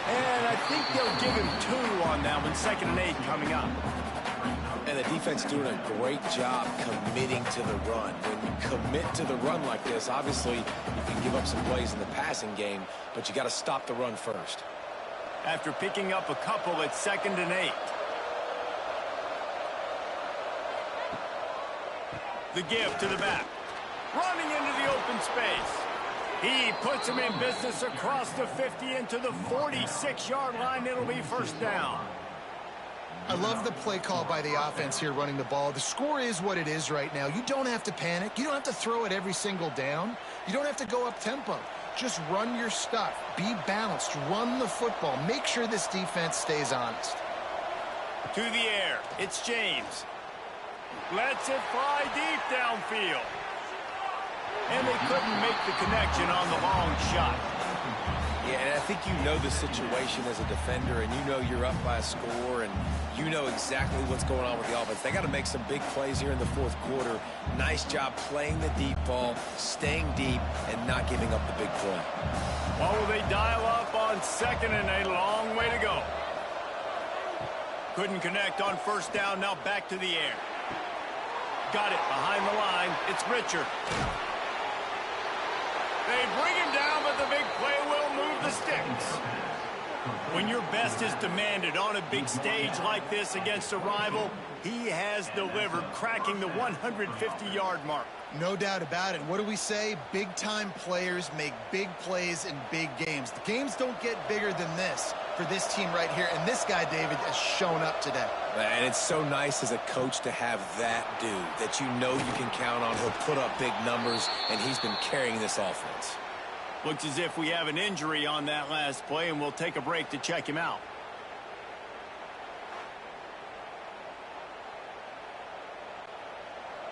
And I think they'll give him 2 on that one. 2nd and 8 coming up. And the defense doing a great job committing to the run. When you commit to the run like this, obviously you can give up some plays in the passing game, but you got to stop the run first. After picking up a couple at 2nd and 8. The give to the back. running into the open space. He puts him in business across the 50 into the 46-yard line. It'll be first down. I love the play call by the offense here running the ball. The score is what it is right now. You don't have to panic. You don't have to throw it every single down. You don't have to go up tempo. Just run your stuff. Be balanced. Run the football. Make sure this defense stays honest. To the air. It's James. Lets it fly deep downfield. And they couldn't make the connection on the long shot. Yeah, and I think you know the situation as a defender, and you know you're up by a score, and you know exactly what's going on with the offense. They got to make some big plays here in the fourth quarter. Nice job playing the deep ball, staying deep, and not giving up the big play. Oh, they dial up on second and a long way to go. Couldn't connect on first down. Now back to the air. Got it behind the line. It's Richard. They bring him down, but the big play will move the sticks. When your best is demanded on a big stage like this against a rival, he has delivered, cracking the 150-yard mark. No doubt about it. What do we say? Big-time players make big plays in big games. The games don't get bigger than this for this team right here, and this guy, David, has shown up today. And it's so nice as a coach to have that dude that you know you can count on. He'll put up big numbers, and he's been carrying this offense. Looks as if we have an injury on that last play, and we'll take a break to check him out.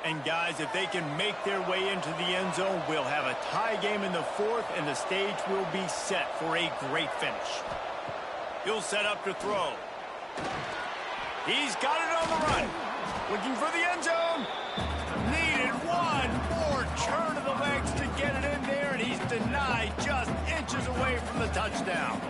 And guys, if they can make their way into the end zone, we'll have a tie game in the fourth, and the stage will be set for a great finish. He'll set up to throw. He's got it on the run. Looking for the end zone. Needed one more turn of the legs to get it in there, and he's denied just inches away from the touchdown.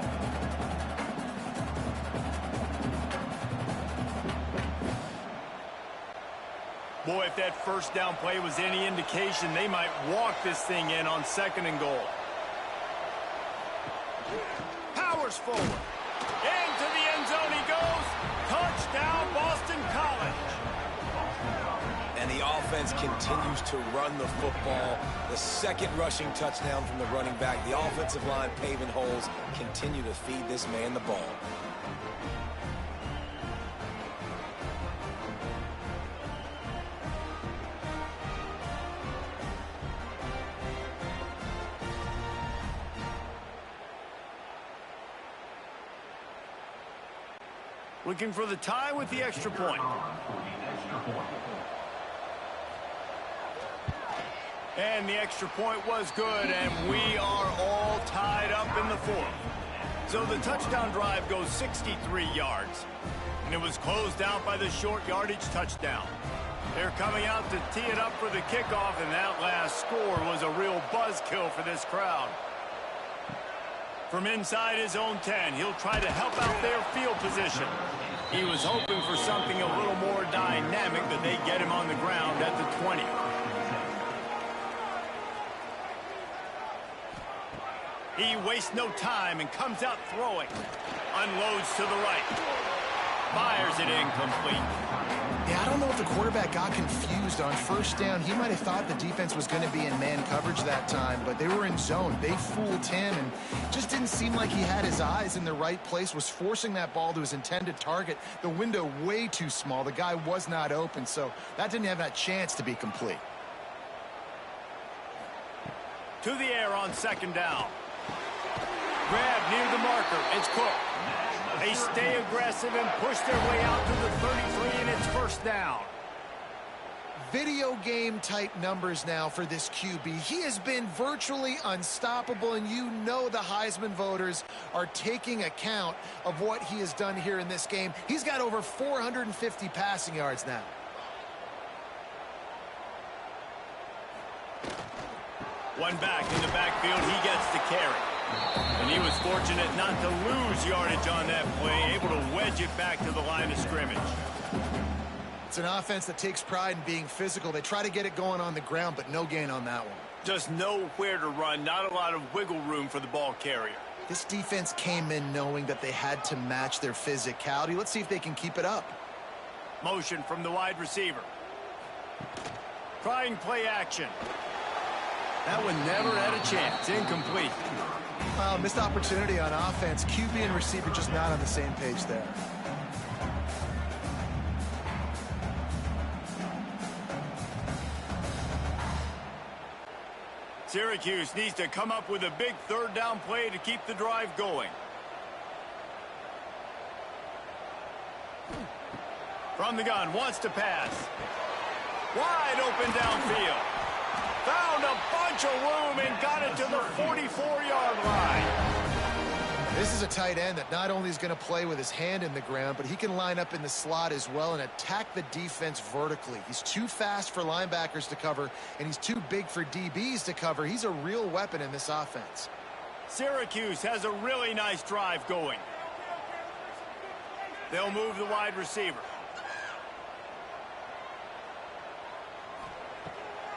Boy, if that first down play was any indication, they might walk this thing in on second and goal. Powers forward. Into the end zone he goes. Touchdown, Boston College. And the offense continues to run the football. The second rushing touchdown from the running back. The offensive line paving holes. Continue to feed this man the ball. Looking for the tie with the extra point. And the extra point was good, and we are all tied up in the fourth. So the touchdown drive goes 63 yards. And it was closed out by the short yardage touchdown. They're coming out to tee it up for the kickoff, and that last score was a real buzzkill for this crowd. From inside his own 10, he'll try to help out their field position. He was hoping for something a little more dynamic, but they get him on the ground at the 20. He wastes no time and comes out throwing. Unloads to the right. Fires it incomplete. Yeah, I don't know if the quarterback got confused on first down. He might have thought the defense was going to be in man coverage that time, but they were in zone. They fooled him, and just didn't seem like he had his eyes in the right place, was forcing that ball to his intended target. The window way too small. The guy was not open, so that didn't have that chance to be complete. To the air on second down. Grab near the marker. It's Cook. They stay aggressive and push their way out to the 33, and it's first down. Video game type numbers now for this QB. He has been virtually unstoppable, and you know the Heisman voters are taking account of what he has done here in this game. He's got over 450 passing yards now. One back in the backfield, he gets the carry. And he was fortunate not to lose yardage on that play, able to wedge it back to the line of scrimmage. It's an offense that takes pride in being physical. They try to get it going on the ground, but no gain on that one. Just nowhere to run, not a lot of wiggle room for the ball carrier. This defense came in knowing that they had to match their physicality. Let's see if they can keep it up. Motion from the wide receiver. Trying play action. That one never had a chance. Incomplete. Missed opportunity on offense. QB and receiver just not on the same page there. Syracuse needs to come up with a big third down play to keep the drive going. From the gun, wants to pass. Wide open downfield. Found a bunch of room and got it to the 44-yard line. This is a tight end that not only is going to play with his hand in the ground, but he can line up in the slot as well and attack the defense vertically. He's too fast for linebackers to cover, and he's too big for DBs to cover. He's a real weapon in this offense. Syracuse has a really nice drive going. They'll move the wide receiver.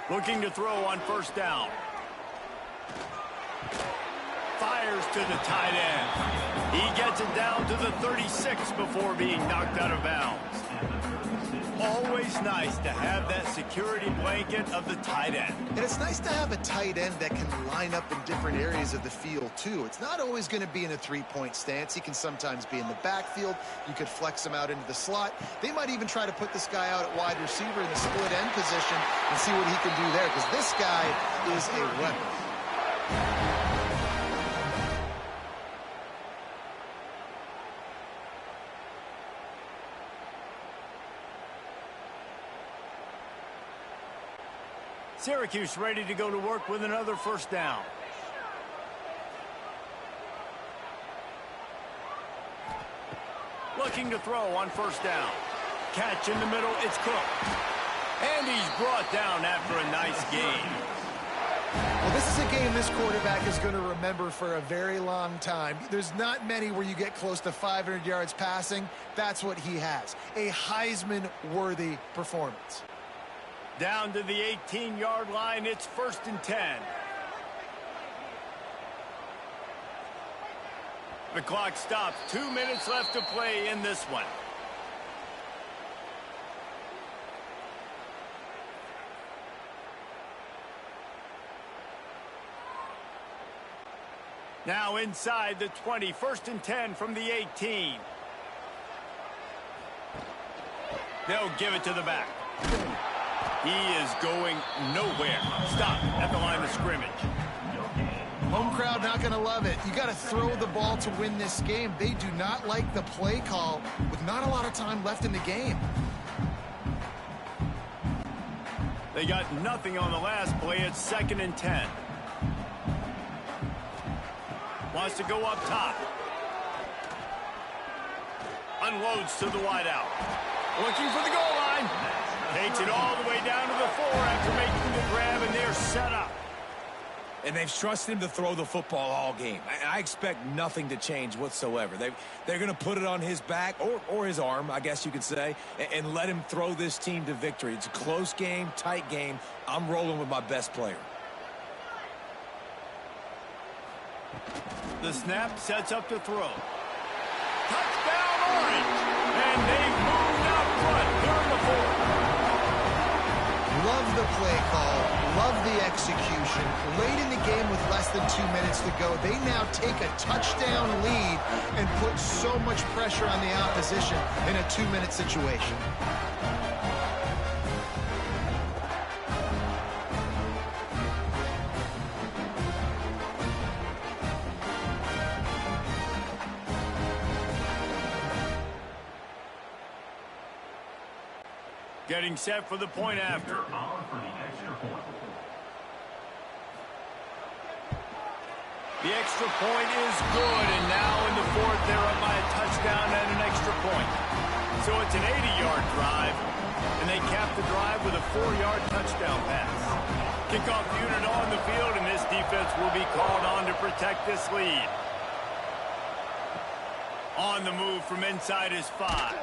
Looking to throw on first down. Fires to the tight end. He gets it down to the 36 before being knocked out of bounds. Always nice to have that security blanket of the tight end. And it's nice to have a tight end that can line up in different areas of the field, too. It's not always going to be in a three-point stance. He can sometimes be in the backfield. You could flex him out into the slot. They might even try to put this guy out at wide receiver in the split end position and see what he can do there, because this guy is a weapon. Syracuse ready to go to work with another first down. Looking to throw on first down. Catch in the middle, it's Cook. And he's brought down after a nice game. Well, this is a game this quarterback is going to remember for a very long time. There's not many where you get close to 500 yards passing. That's what he has. A Heisman-worthy performance. Down to the 18-yard line, it's 1st and 10. The clock stops. 2 minutes left to play in this one. Now inside the 20, 1st and 10 from the 18. They'll give it to the back. He is going nowhere. Stop at the line of scrimmage. Home crowd not going to love it. You got to throw the ball to win this game. They do not like the play call with not a lot of time left in the game. They got nothing on the last play. It's 2nd and 10. Wants to go up top. Unloads to the wideout. Looking for the goal line. Takes it all the way down to the 4 after making the grab, and they're set up. And they've trusted him to throw the football all game. I expect nothing to change whatsoever. They're going to put it on his back, or his arm, I guess you could say, and let him throw this team to victory. It's a close game, tight game. I'm rolling with my best player. The snap sets up to throw. Touchdown, Orange! And they've moved out front. They're in the 4th. Love the play call. Love the execution. Late in the game with less than 2 minutes to go, they now take a touchdown lead and put so much pressure on the opposition in a 2-minute situation. Getting set for the point after. The extra point is good, and now in the 4th, they're up by a touchdown and an extra point. So it's an 80-yard drive, and they cap the drive with a 4-yard touchdown pass. Kickoff unit on the field, and this defense will be called on to protect this lead. On the move from inside is 5.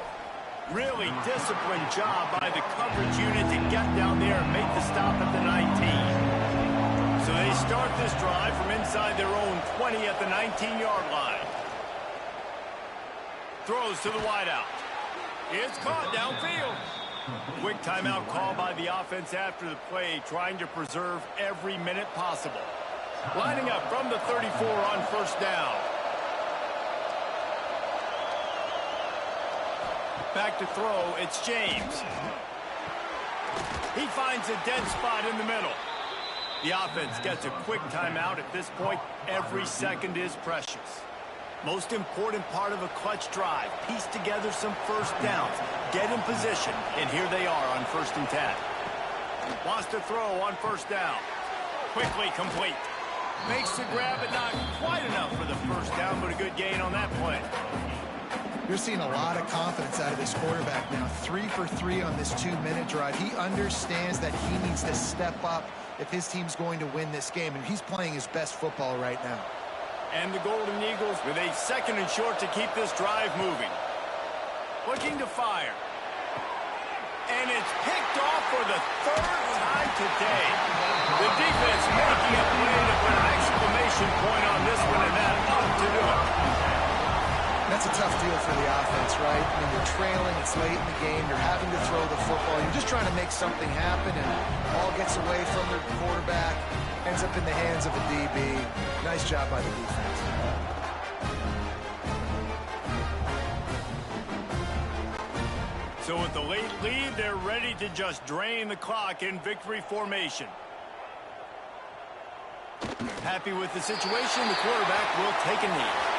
Really disciplined job by the coverage unit to get down there and make the stop at the 19. So they start this drive from inside their own 20 at the 19-yard line. Throws to the wideout. It's caught downfield. Quick timeout call by the offense after the play, trying to preserve every minute possible. Lining up from the 34 on first down. Back to throw, it's James. He finds a dead spot in the middle. The offense gets a quick timeout. At this point, every second is precious. Most important part of a clutch drive, piece together some first downs, get in position, and here they are on 1st and 10. Wants to throw on first down. Quickly complete. Makes the grab, but not quite enough for the first down, but a good gain on that play. You're seeing a lot of confidence out of this quarterback now. 3 for 3 on this 2-minute drive. He understands that he needs to step up if his team's going to win this game, and he's playing his best football right now. And the Golden Eagles with a 2nd and short to keep this drive moving. Looking to fire. And it's picked off for the 3rd time today. The defense making a play to put an exclamation point on this one, and that ought to do it. That's a tough deal for the offense, right? I mean, you're trailing, it's late in the game, you're having to throw the football, you're just trying to make something happen, and ball gets away from the quarterback, ends up in the hands of a DB. Nice job by the defense. So with the late lead, they're ready to just drain the clock in victory formation. Happy with the situation, the quarterback will take a knee.